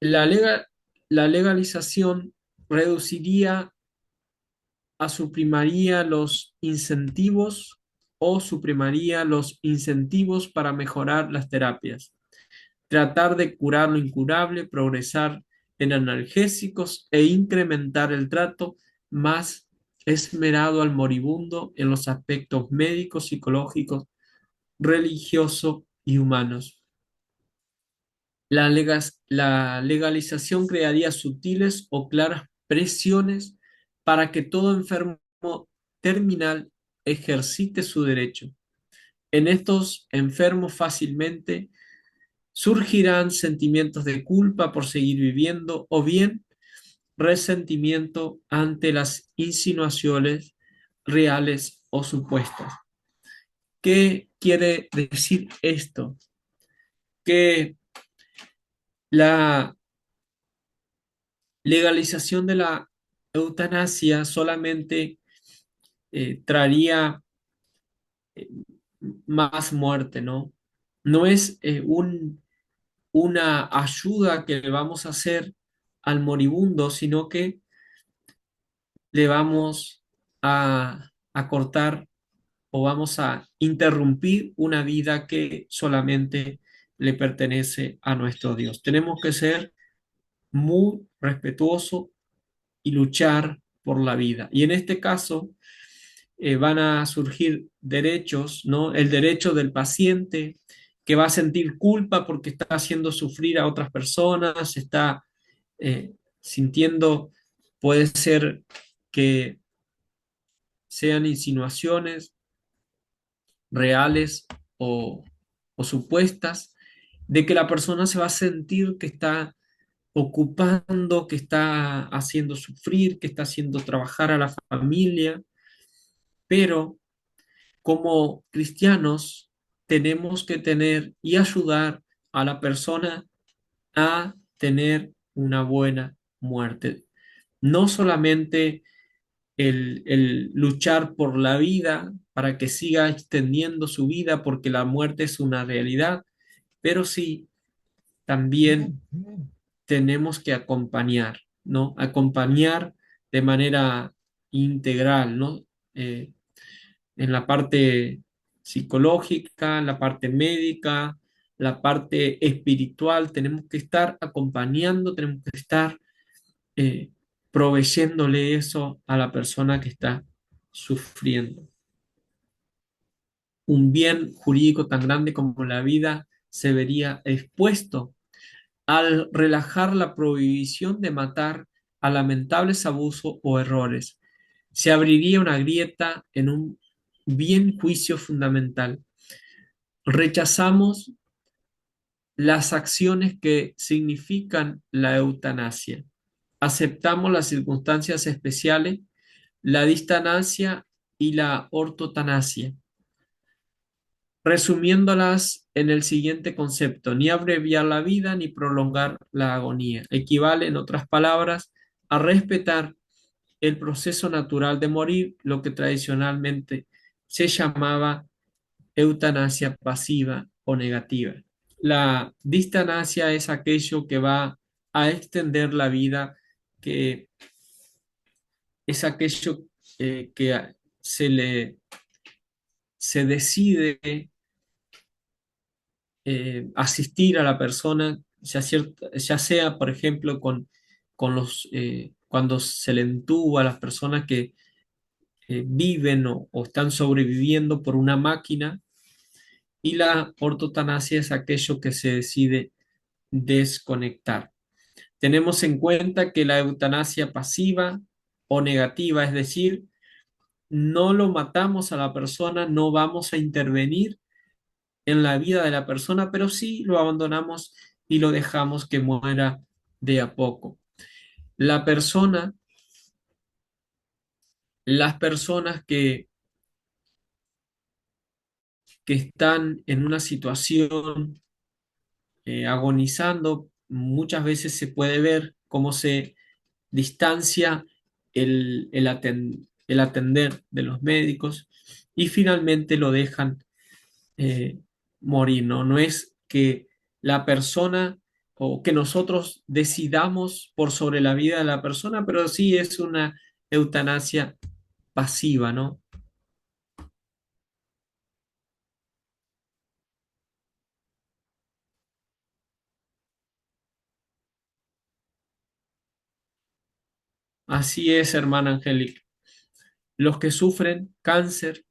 La, lega- la legalización reduciría suprimaría los incentivos o suprimaría los incentivos para mejorar las terapias, tratar de curar lo incurable, progresar en analgésicos e incrementar el trato más esmerado al moribundo en los aspectos médicos, psicológicos, religiosos y humanos. La legalización crearía sutiles o claras presiones para que todo enfermo terminal ejercite su derecho. En estos enfermos fácilmente surgirán sentimientos de culpa por seguir viviendo o bien resentimiento ante las insinuaciones reales o supuestas. ¿Qué quiere decir esto? Que la legalización de la eutanasia solamente traería eh, más muerte, ¿no? No es una ayuda que le vamos a hacer al moribundo, sino que le vamos a cortar o vamos a interrumpir una vida que solamente le pertenece a nuestro Dios. Tenemos que ser muy respetuosos y luchar por la vida. Y en este caso van a surgir derechos, ¿no? El derecho del paciente que va a sentir culpa porque está haciendo sufrir a otras personas, está sintiendo, puede ser que sean insinuaciones reales o, o supuestas, de que la persona se va a sentir que está ocupando, que está haciendo sufrir, que está haciendo trabajar a la familia, pero como cristianos tenemos que tener y ayudar a la persona a tener una buena muerte. No solamente el luchar por la vida para que siga extendiendo su vida porque la muerte es una realidad, pero sí también tenemos que acompañar, ¿no? Acompañar de manera integral, ¿no? Eh, en la parte psicológica, en la parte médica, la parte espiritual, tenemos que estar acompañando, tenemos que estar eh, proveyéndole eso a la persona que está sufriendo. Un bien jurídico tan grande como la vida se vería expuesto al relajar la prohibición de matar a lamentables abusos o errores. Se abriría una grieta en un bien juicio fundamental. Rechazamos las acciones que significan la eutanasia. Aceptamos las circunstancias especiales, la distanasia y la ortotanasia, resumiéndolas en el siguiente concepto: ni abreviar la vida ni prolongar la agonía. Equivale, en otras palabras, a respetar el proceso natural de morir, lo que tradicionalmente se llamaba eutanasia pasiva o negativa. La distanasia es aquello que va a extender la vida, que es aquello que se decide asistir a la persona, ya sea, por ejemplo, cuando se le entuba a las personas que viven o están sobreviviendo por una máquina, y la ortotanasia es aquello que se decide desconectar. Tenemos en cuenta que la eutanasia pasiva o negativa, es decir, no lo matamos a la persona, no vamos a intervenir en la vida de la persona, pero sí lo abandonamos y lo dejamos que muera de a poco. La persona, las personas que están en una situación agonizando, muchas veces se puede ver cómo se distancia el atender de los médicos y finalmente lo dejan eh, morir, ¿no? No es que la persona o que nosotros decidamos por sobre la vida de la persona, pero sí es una eutanasia pasiva, ¿no? Así es, hermana Angélica. Los que sufren cáncer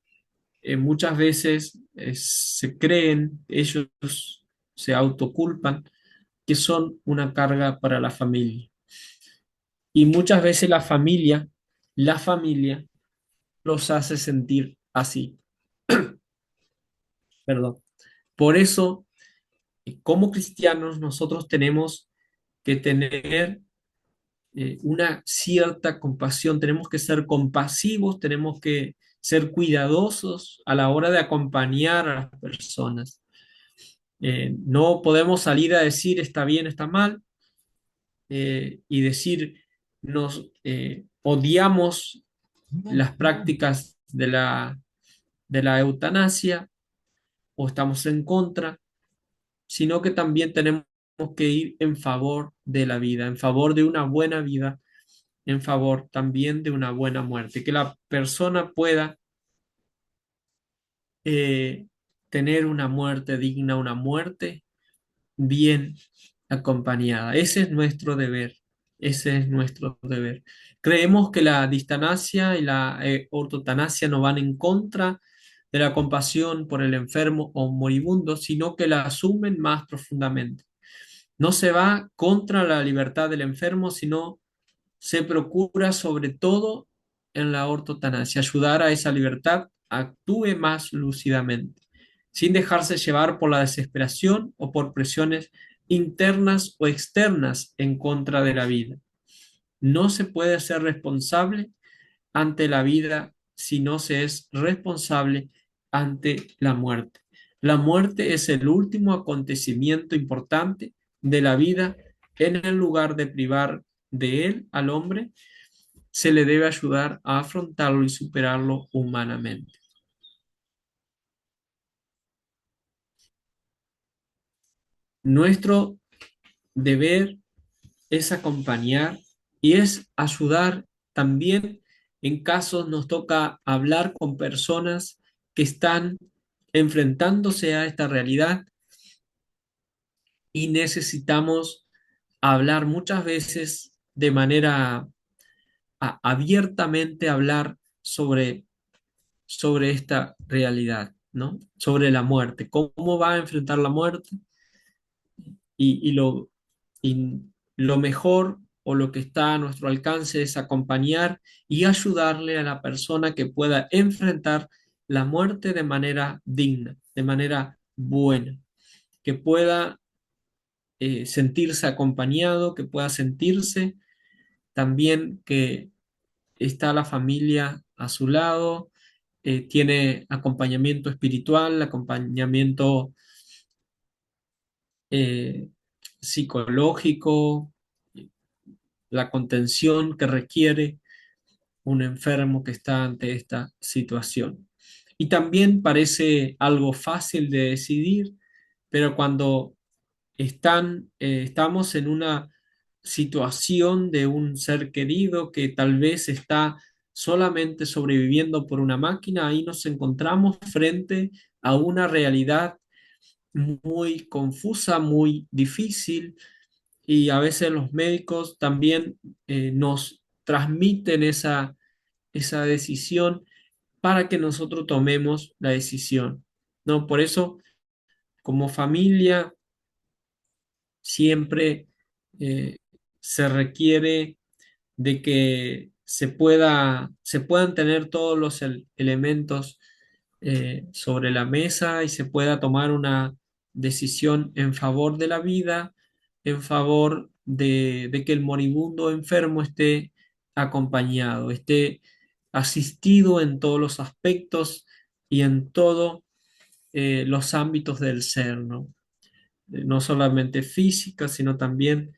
muchas veces se creen, ellos se autoculpan que son una carga para la familia. Y muchas veces la familia los hace sentir así, perdón. Por eso, como cristianos, nosotros tenemos que tener una cierta compasión, tenemos que ser compasivos, tenemos que ser cuidadosos a la hora de acompañar a las personas. No podemos salir a decir está bien, está mal, y decir nos odiamos las prácticas de la eutanasia o estamos en contra, sino que también tenemos que ir en favor de la vida, en favor de una buena vida, en favor también de una buena muerte, que la persona pueda eh, tener una muerte digna, una muerte bien acompañada. Ese es nuestro deber, ese es nuestro deber. Creemos que la distanasia y la ortotanasia no van en contra de la compasión por el enfermo o moribundo, sino que la asumen más profundamente. No se va contra la libertad del enfermo, sino se procura sobre todo en la ortotanasia ayudar a esa libertad actúe más lúcidamente, sin dejarse llevar por la desesperación o por presiones internas o externas en contra de la vida. No se puede ser responsable ante la vida si no se es responsable ante la muerte. La muerte es el último acontecimiento importante de la vida. En el lugar de privar de él al hombre, se le debe ayudar a afrontarlo y superarlo humanamente. Nuestro deber es acompañar y es ayudar también en casos nos toca hablar con personas que están enfrentándose a esta realidad y necesitamos hablar muchas veces de manera abiertamente hablar sobre esta realidad, ¿no? Sobre la muerte, cómo va a enfrentar la muerte y, y lo, y lo mejor o lo que está a nuestro alcance es acompañar y ayudarle a la persona que pueda enfrentar la muerte de manera digna, de manera buena, que pueda sentirse acompañado, que pueda sentirse también que está la familia a su lado, tiene acompañamiento espiritual, acompañamiento eh, psicológico, la contención que requiere un enfermo que está ante esta situación. Y también parece algo fácil de decidir, pero cuando estamos en una situación de un ser querido que tal vez está solamente sobreviviendo por una máquina, ahí nos encontramos frente a una realidad muy confusa, muy difícil, y a veces los médicos también nos transmiten esa decisión para que nosotros tomemos la decisión, ¿no? Por eso, como familia, siempre eh, se requiere de que se puedan tener todos los elementos sobre la mesa y se pueda tomar una decisión en favor de la vida, en favor de que el moribundo enfermo esté acompañado, esté asistido en todos los aspectos y en todos los ámbitos del ser, ¿no? No solamente física, sino también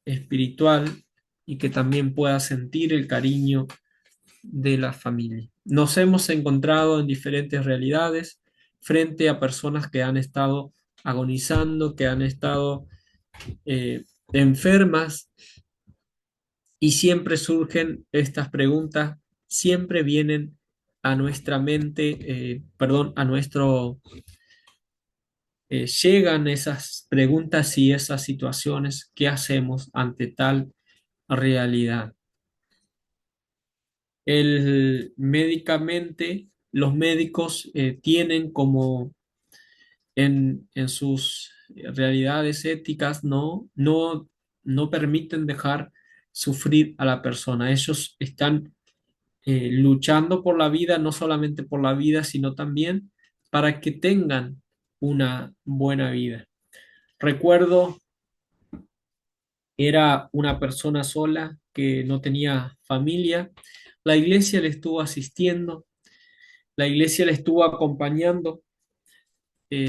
espiritual, y que también pueda sentir el cariño de la familia. Nos hemos encontrado en diferentes realidades frente a personas que han estado agonizando, que han estado enfermas, y siempre surgen estas preguntas, siempre vienen a nuestra mente, perdón, a nuestro llegan esas preguntas y esas situaciones. ¿Qué hacemos ante tal realidad? Médicamente, los médicos tienen como en sus realidades éticas, no permiten dejar sufrir a la persona. Ellos están luchando por la vida, no solamente por la vida, sino también para que tengan una buena vida. Recuerdo, era una persona sola que no tenía familia. La iglesia le estuvo asistiendo, la iglesia le estuvo acompañando.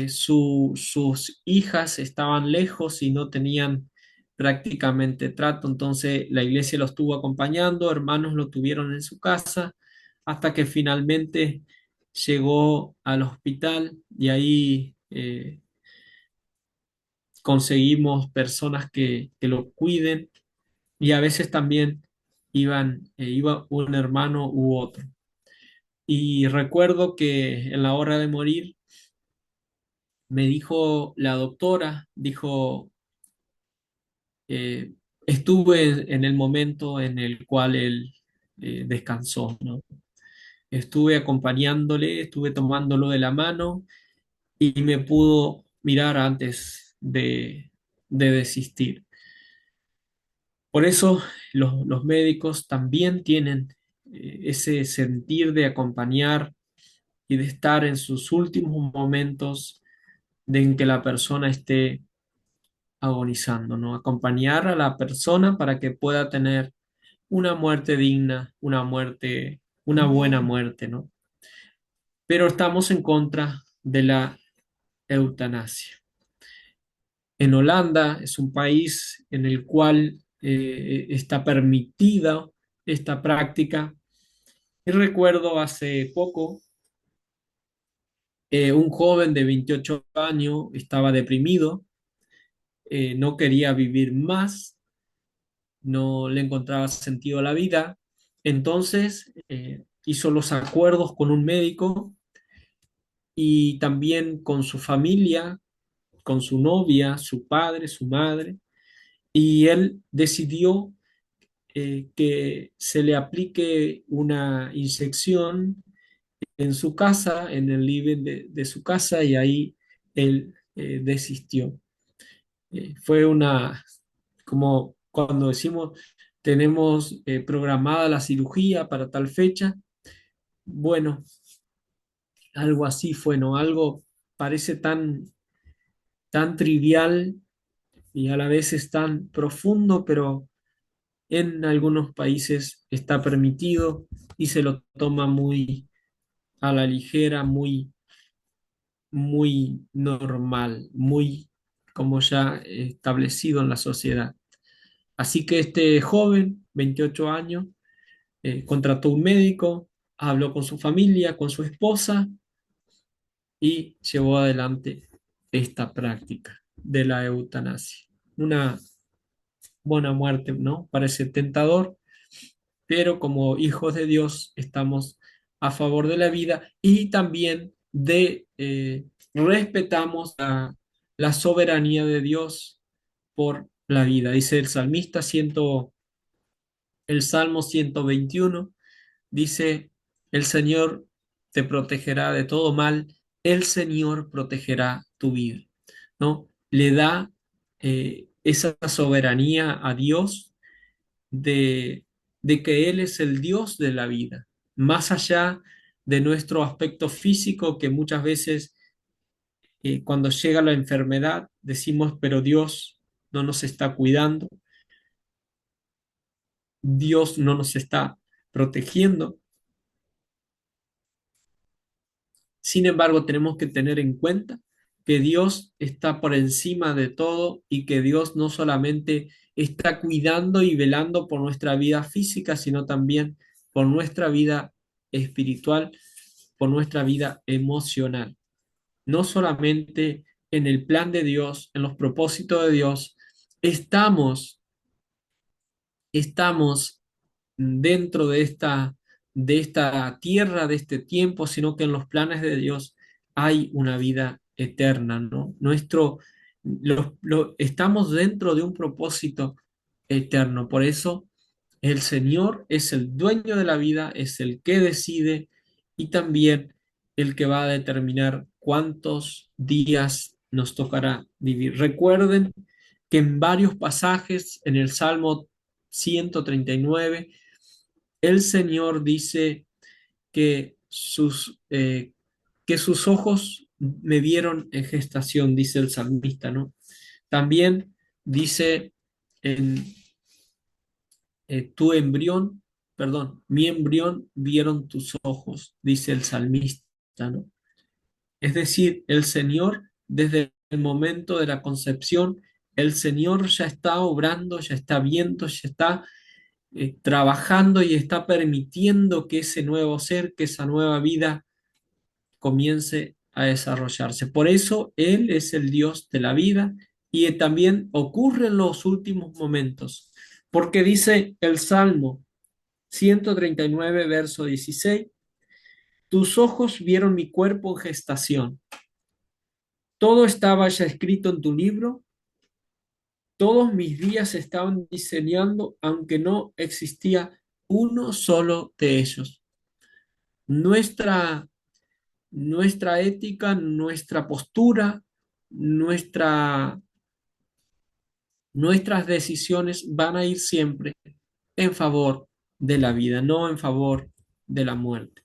Sus hijas estaban lejos y no tenían prácticamente trato, entonces la iglesia lo estuvo acompañando, hermanos lo tuvieron en su casa, hasta que finalmente llegó al hospital, y ahí conseguimos personas que lo cuiden, y a veces también iba un hermano u otro. Y recuerdo que en la hora de morir me dijo la doctora, dijo, estuve en el momento en el cual él descansó, ¿no? Estuve acompañándole, estuve tomándolo de la mano, y me pudo mirar antes de desistir. Por eso los médicos también tienen ese sentir de acompañar y de estar en sus últimos momentos de en que la persona esté agonizando, ¿no? Acompañar a la persona para que pueda tener una muerte digna, una buena muerte, ¿no? Pero estamos en contra de la eutanasia. En Holanda es un país en el cual está permitida esta práctica. Y recuerdo hace poco, un joven de 28 años estaba deprimido, no quería vivir más, no le encontraba sentido a la vida. Entonces hizo los acuerdos con un médico y también con su familia, con su novia, su padre, su madre, y él decidió que se le aplique una inyección en su casa, en el living de su casa, y ahí él desistió. Fue como cuando decimos, tenemos programada la cirugía para tal fecha. Bueno, algo así fue, ¿no? Algo parece tan tan trivial y a la vez es tan profundo, pero en algunos países está permitido y se lo toma muy a la ligera, muy normal, muy como ya establecido en la sociedad. Así que este joven, 28 años, contrató un médico, habló con su familia, con su esposa y llevó adelante esta práctica de la eutanasia. Una buena muerte, ¿no? Parece tentador, pero como hijos de Dios estamos a favor de la vida y también respetamos la soberanía de Dios por la vida. Dice el salmista, el Salmo 121, dice, el Señor te protegerá de todo mal, el Señor protegerá tu vida, ¿no? Le da esa soberanía a Dios de, de que Él es el Dios de la vida, más allá de nuestro aspecto físico, que muchas veces cuando llega la enfermedad decimos, pero Dios no nos está cuidando, Dios no nos está protegiendo. Sin embargo, tenemos que tener en cuenta que Dios está por encima de todo y que Dios no solamente está cuidando y velando por nuestra vida física, sino también por nuestra vida espiritual, por nuestra vida emocional. No solamente en el plan de Dios, en los propósitos de Dios, estamos, estamos dentro de esta tierra, de este tiempo, sino que en los planes de Dios hay una vida eterna, ¿no? Estamos dentro de un propósito eterno. Por eso el Señor es el dueño de la vida, es el que decide y también el que va a determinar cuántos días nos tocará vivir. Recuerden que en varios pasajes en el Salmo 139 el Señor dice que que sus ojos me vieron en gestación, dice el salmista, ¿no? También dice en tu embrión, perdón, mi embrión vieron tus ojos, dice el salmista, ¿no? Es decir, el Señor, desde el momento de la concepción, el Señor ya está obrando, ya está viendo, ya está trabajando y está permitiendo que ese nuevo ser, que esa nueva vida comience a desarrollarse. Por eso Él es el Dios de la vida y también ocurre en los últimos momentos, porque dice el Salmo 139, verso 16, tus ojos vieron mi cuerpo en gestación, todo estaba ya escrito en tu libro, todos mis días se estaban diseñando, aunque no existía uno solo de ellos. Nuestra, nuestra ética, nuestra postura, nuestra, nuestras decisiones van a ir siempre en favor de la vida, no en favor de la muerte.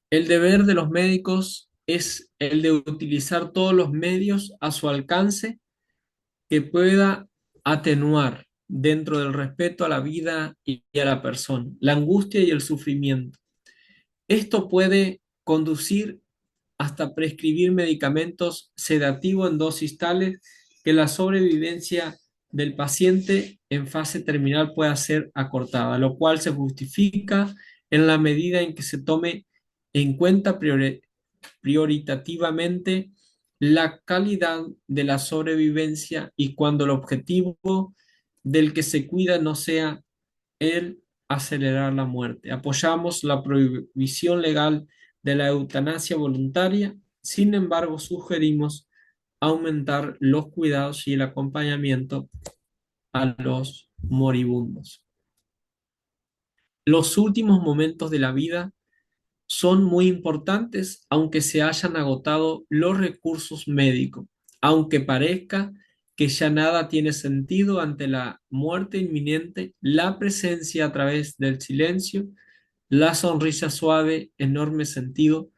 El deber de los médicos es el de utilizar todos los medios a su alcance que pueda atenuar dentro del respeto a la vida y a la persona, la angustia y el sufrimiento. Esto puede conducir hasta prescribir medicamentos sedativos en dosis tales que la sobrevivencia del paciente en fase terminal pueda ser acortada, lo cual se justifica en la medida en que se tome en cuenta prioritativamente la calidad de la sobrevivencia y cuando el objetivo del que se cuida no sea el acelerar la muerte. Apoyamos la prohibición legal de la eutanasia voluntaria, sin embargo, sugerimos aumentar los cuidados y el acompañamiento a los moribundos. los últimos momentos de la vida son muy importantes, aunque se hayan agotado los recursos médicos, aunque parezca que ya nada tiene sentido ante la muerte inminente, la presencia a través del silencio, la sonrisa suave, enorme sentido,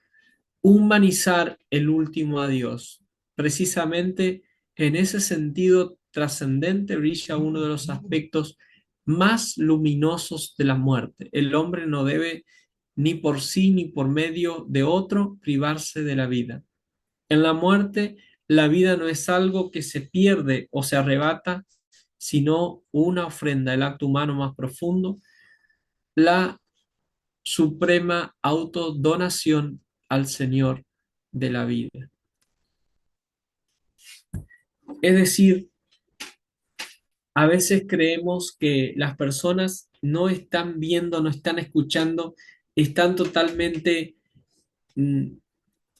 humanizar el último adiós. Precisamente en ese sentido trascendente brilla uno de los aspectos más luminosos de la muerte. El hombre no debe ni por sí ni por medio de otro privarse de la vida. En la muerte, la vida no es algo que se pierde o se arrebata, sino una ofrenda, el acto humano más profundo, la suprema autodonación al Señor de la vida. Es decir, a veces creemos que las personas no están viendo, no están escuchando, están totalmente mm,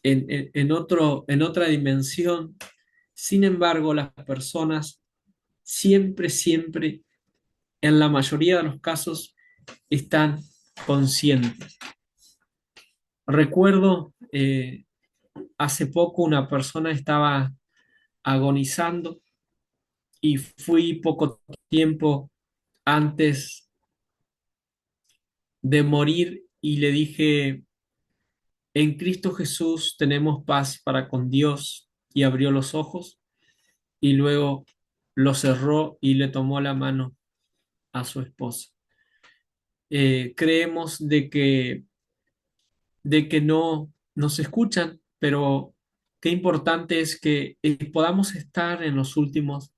en otra dimensión. Sin embargo, las personas siempre, siempre, en la mayoría de los casos, están conscientes. Recuerdo, hace poco una persona estaba agonizando y fui poco tiempo antes de morir y le dije, en Cristo Jesús tenemos paz para con Dios, y abrió los ojos y luego lo cerró y le tomó la mano a su esposa. Creemos de que no nos escuchan, pero qué importante es que podamos estar en los últimos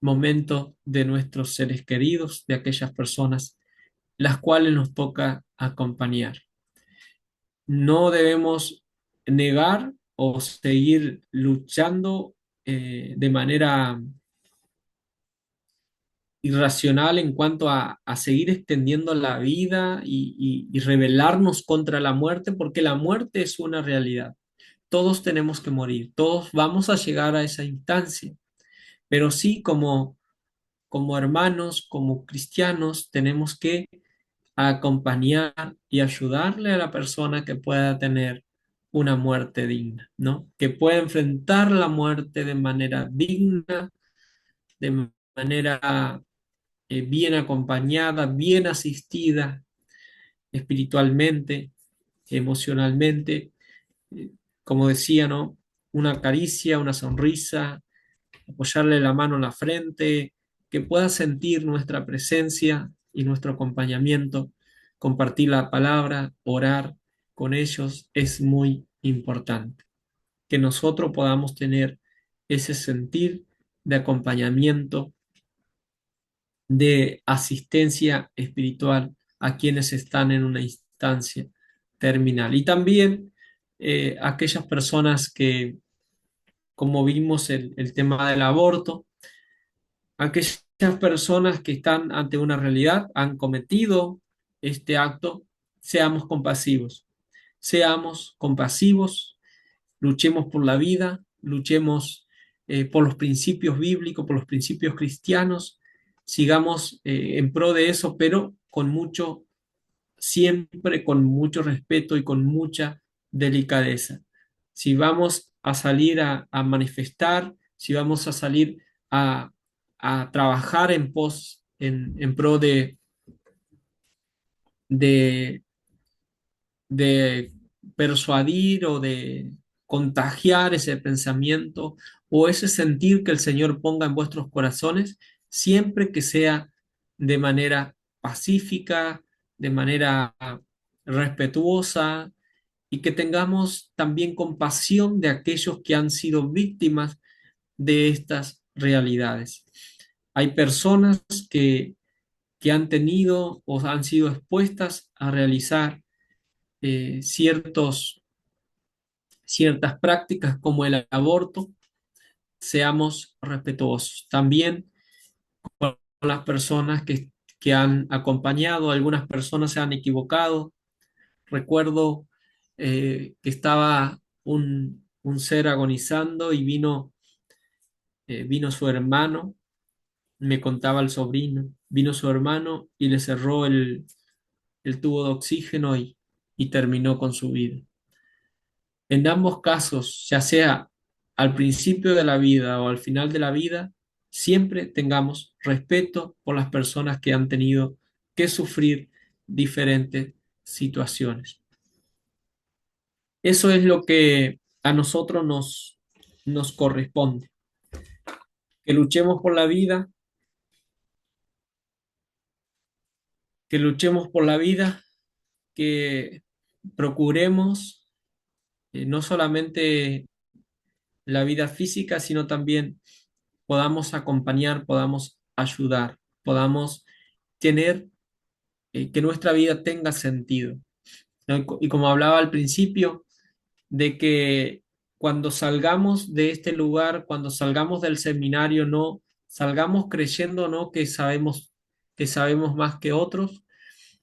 momentos de nuestros seres queridos, de aquellas personas las cuales nos toca acompañar. No debemos negar o seguir luchando de manera irracional en cuanto a seguir extendiendo la vida y rebelarnos contra la muerte, porque la muerte es una realidad. Todos tenemos que morir, todos vamos a llegar a esa instancia, pero sí como hermanos, como cristianos, tenemos que acompañar y ayudarle a la persona que pueda tener una muerte digna, ¿no? Que pueda enfrentar la muerte de manera digna, de manera bien acompañada, bien asistida espiritualmente, emocionalmente, eh, como decía, ¿no? Una caricia, una sonrisa, apoyarle la mano en la frente, que pueda sentir nuestra presencia y nuestro acompañamiento, compartir la palabra, orar con ellos, es muy importante. Que nosotros podamos tener ese sentir de acompañamiento, de asistencia espiritual a quienes están en una instancia terminal. Y también aquellas personas que, como vimos el tema del aborto, aquellas personas que están ante una realidad, han cometido este acto, seamos compasivos, luchemos por la vida, luchemos por los principios bíblicos, por los principios cristianos, sigamos en pro de eso, pero con mucho, siempre con mucho respeto y con mucha delicadeza. Si vamos a salir a manifestar, si vamos a salir a, a trabajar en pos, en pro de, de persuadir o de contagiar ese pensamiento o ese sentir que el Señor ponga en vuestros corazones, siempre que sea de manera pacífica, de manera respetuosa y que tengamos también compasión de aquellos que han sido víctimas de estas realidades. Hay personas que han tenido o han sido expuestas a realizar ciertas prácticas como el aborto, seamos respetuosos. También con las personas que han acompañado, algunas personas se han equivocado. Recuerdo que estaba un ser agonizando y vino su hermano, me contaba el sobrino, vino su hermano y le cerró el tubo de oxígeno y terminó con su vida. En ambos casos, ya sea al principio de la vida o al final de la vida, siempre tengamos respeto por las personas que han tenido que sufrir diferentes situaciones. Eso es lo que a nosotros nos corresponde, que luchemos por la vida, que luchemos por la vida, que procuremos no solamente la vida física, sino también podamos acompañar, podamos ayudar, podamos tener, que nuestra vida tenga sentido, ¿no? Y como hablaba al principio, de que cuando salgamos de este lugar, cuando salgamos del seminario, no salgamos creyendo, no que sabemos más que otros,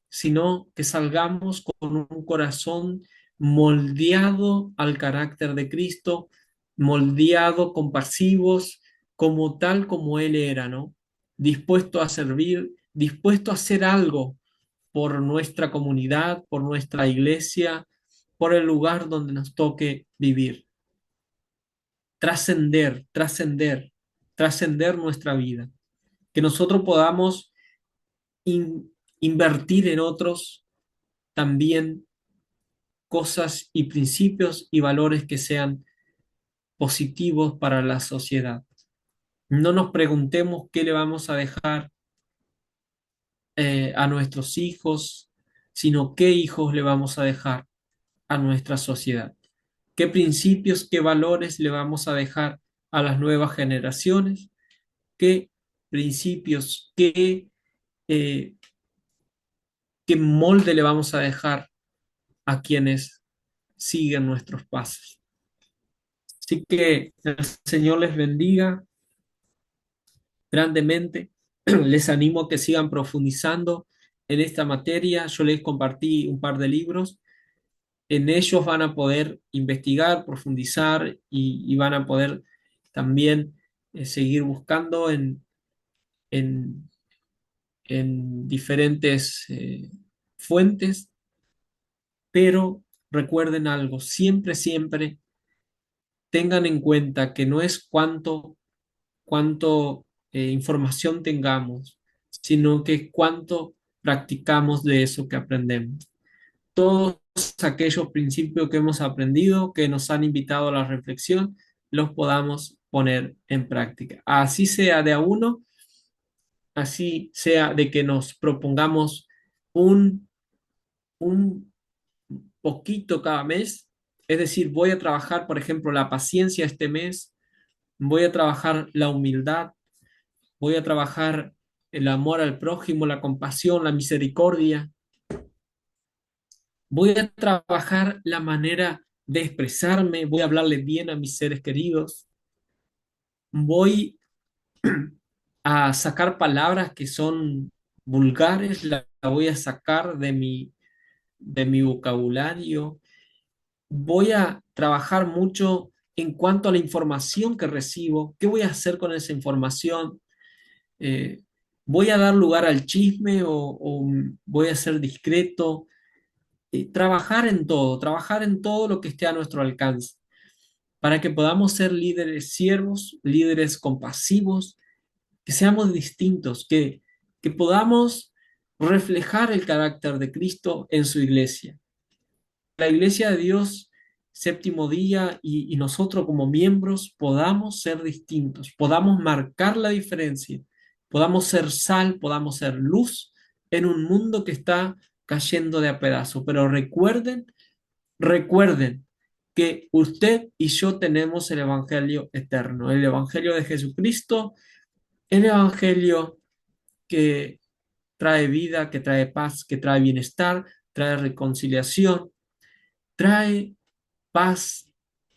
sino que salgamos con un corazón moldeado al carácter de Cristo, moldeado, compasivos, como tal como Él era, ¿no? Dispuesto a servir, dispuesto a hacer algo por nuestra comunidad, por nuestra iglesia, por el lugar donde nos toque vivir. Trascender, trascender, trascender nuestra vida. Que nosotros podamos invertir en otros también cosas y principios y valores que sean positivos para la sociedad. No nos preguntemos qué le vamos a dejar a nuestros hijos, sino qué hijos le vamos a dejar a nuestra sociedad. ¿Qué principios, qué valores le vamos a dejar a las nuevas generaciones? ¿Qué principios, eh, qué molde le vamos a dejar a quienes siguen nuestros pasos? Así que el Señor les bendiga grandemente. Les animo a que sigan profundizando en esta materia. Yo les compartí un par de libros. En ellos van a poder investigar, profundizar y van a poder también seguir buscando en, en diferentes fuentes, pero recuerden algo, siempre, siempre tengan en cuenta que no es cuánto información tengamos, sino que cuánto practicamos de eso que aprendemos. Todos aquellos principios que hemos aprendido, que nos han invitado a la reflexión, los podamos poner en práctica. Así sea de a uno, así sea de que nos propongamos un, un poquito cada mes. Es decir, voy a trabajar, por ejemplo, la paciencia este mes, voy a trabajar la humildad, voy a trabajar el amor al prójimo, la compasión, la misericordia. Voy a trabajar la manera de expresarme, voy a hablarle bien a mis seres queridos, voy a sacar palabras que son vulgares, la voy a sacar de mi vocabulario, voy a trabajar mucho en cuanto a la información que recibo, qué voy a hacer con esa información. Eh, ¿Voy a dar lugar al chisme o voy a ser discreto? Trabajar en todo lo que esté a nuestro alcance, para que podamos ser líderes siervos, líderes compasivos, que seamos distintos, que podamos reflejar el carácter de Cristo en su iglesia. La iglesia de Dios, séptimo día, y nosotros como miembros podamos ser distintos, podamos marcar la diferencia, podamos ser sal, podamos ser luz en un mundo que está cayendo de a pedazos. Pero recuerden que usted y yo tenemos el Evangelio eterno, el Evangelio de Jesucristo, el Evangelio que trae vida, que trae paz, que trae bienestar, trae reconciliación, trae paz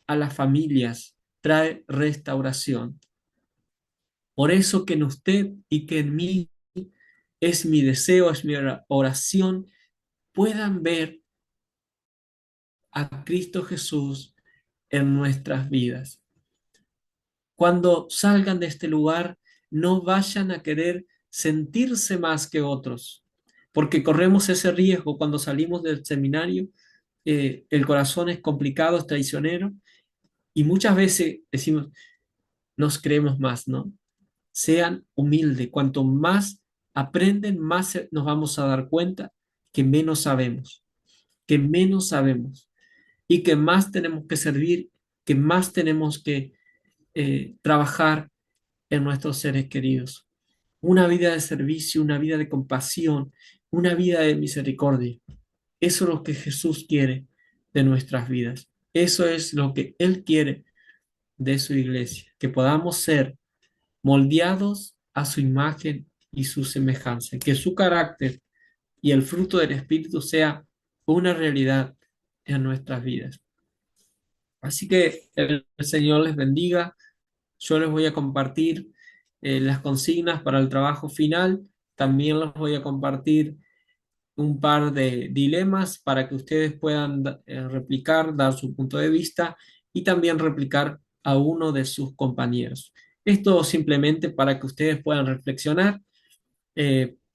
a las familias, trae restauración. Por eso que en usted y que en mí es mi deseo, es mi oración, puedan ver a Cristo Jesús en nuestras vidas. Cuando salgan de este lugar, no vayan a querer sentirse más que otros, porque corremos ese riesgo cuando salimos del seminario. El corazón es complicado, es traicionero, y muchas veces decimos, nos creemos más, ¿no? Sean humildes, cuanto más aprenden, más nos vamos a dar cuenta que menos sabemos y que más tenemos que servir, que más tenemos que trabajar en nuestros seres queridos. Una vida de servicio, una vida de compasión, una vida de misericordia. Eso es lo que Jesús quiere de nuestras vidas. Eso es lo que Él quiere de su iglesia, que podamos ser moldeados a su imagen y su semejanza, que su carácter y el fruto del Espíritu sea una realidad en nuestras vidas. Así que el Señor les bendiga. Yo les voy a compartir las consignas para el trabajo final. También les voy a compartir un par de dilemas para que ustedes puedan replicar, dar su punto de vista y también replicar a uno de sus compañeros. Esto simplemente para que ustedes puedan reflexionar,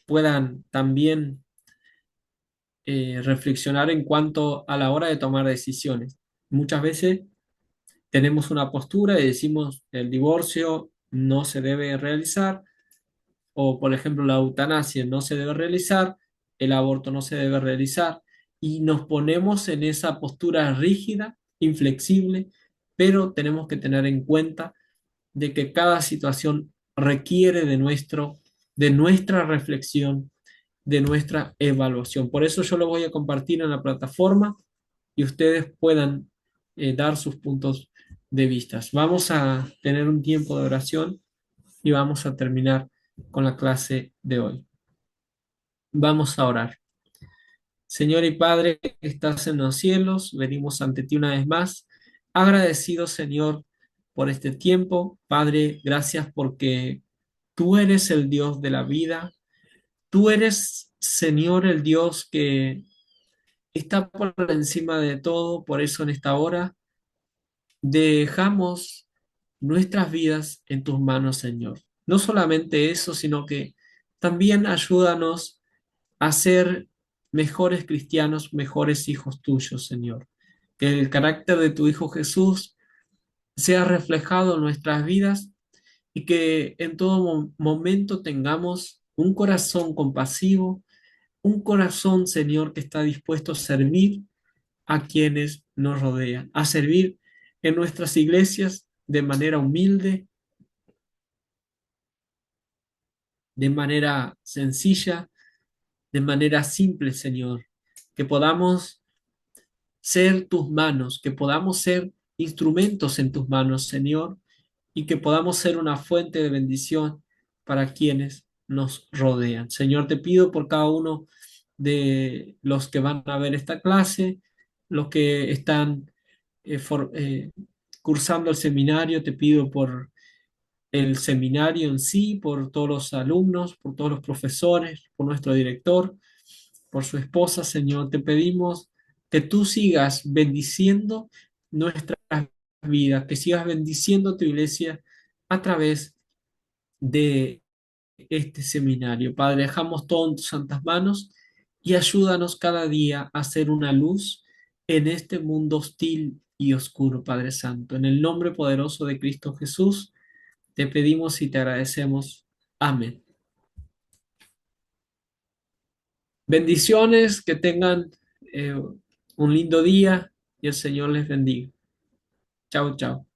puedan también reflexionar en cuanto a la hora de tomar decisiones. Muchas veces tenemos una postura y decimos el divorcio no se debe realizar, o por ejemplo la eutanasia no se debe realizar, el aborto no se debe realizar, y nos ponemos en esa postura rígida, inflexible, pero tenemos que tener en cuenta de que cada situación requiere de nuestra reflexión, de nuestra evaluación. Por eso yo lo voy a compartir en la plataforma y ustedes puedan dar sus puntos de vista. Vamos a tener un tiempo de oración y vamos a terminar con la clase de hoy. Vamos a orar. Señor y Padre que estás en los cielos, venimos ante ti una vez más, agradecidos, Señor, por este tiempo. Padre, gracias porque tú eres el Dios de la vida. Tú eres, Señor, el Dios que está por encima de todo. Por eso en esta hora dejamos nuestras vidas en tus manos, Señor. No solamente eso, sino que también ayúdanos a ser mejores cristianos, mejores hijos tuyos, Señor. Que el carácter de tu Hijo Jesús sea reflejado en nuestras vidas y que en todo momento tengamos un corazón compasivo, un corazón, Señor, que está dispuesto a servir a quienes nos rodean, a servir en nuestras iglesias de manera humilde, de manera sencilla, de manera simple, Señor. Que podamos ser tus manos, que podamos ser instrumentos en tus manos, Señor, y que podamos ser una fuente de bendición para quienes nos rodean. Señor, te pido por cada uno de los que van a ver esta clase, los que están cursando el seminario, te pido por el seminario en sí, por todos los alumnos, por todos los profesores, por nuestro director, por su esposa, Señor. Te pedimos que tú sigas bendiciendo nuestras vidas, que sigas bendiciendo tu iglesia a través de este seminario. Padre, dejamos todo en tus santas manos y ayúdanos cada día a ser una luz en este mundo hostil y oscuro, Padre Santo. En el nombre poderoso de Cristo Jesús, te pedimos y te agradecemos. Amén. Bendiciones, que tengan un lindo día y el Señor les bendiga. Chao, chao.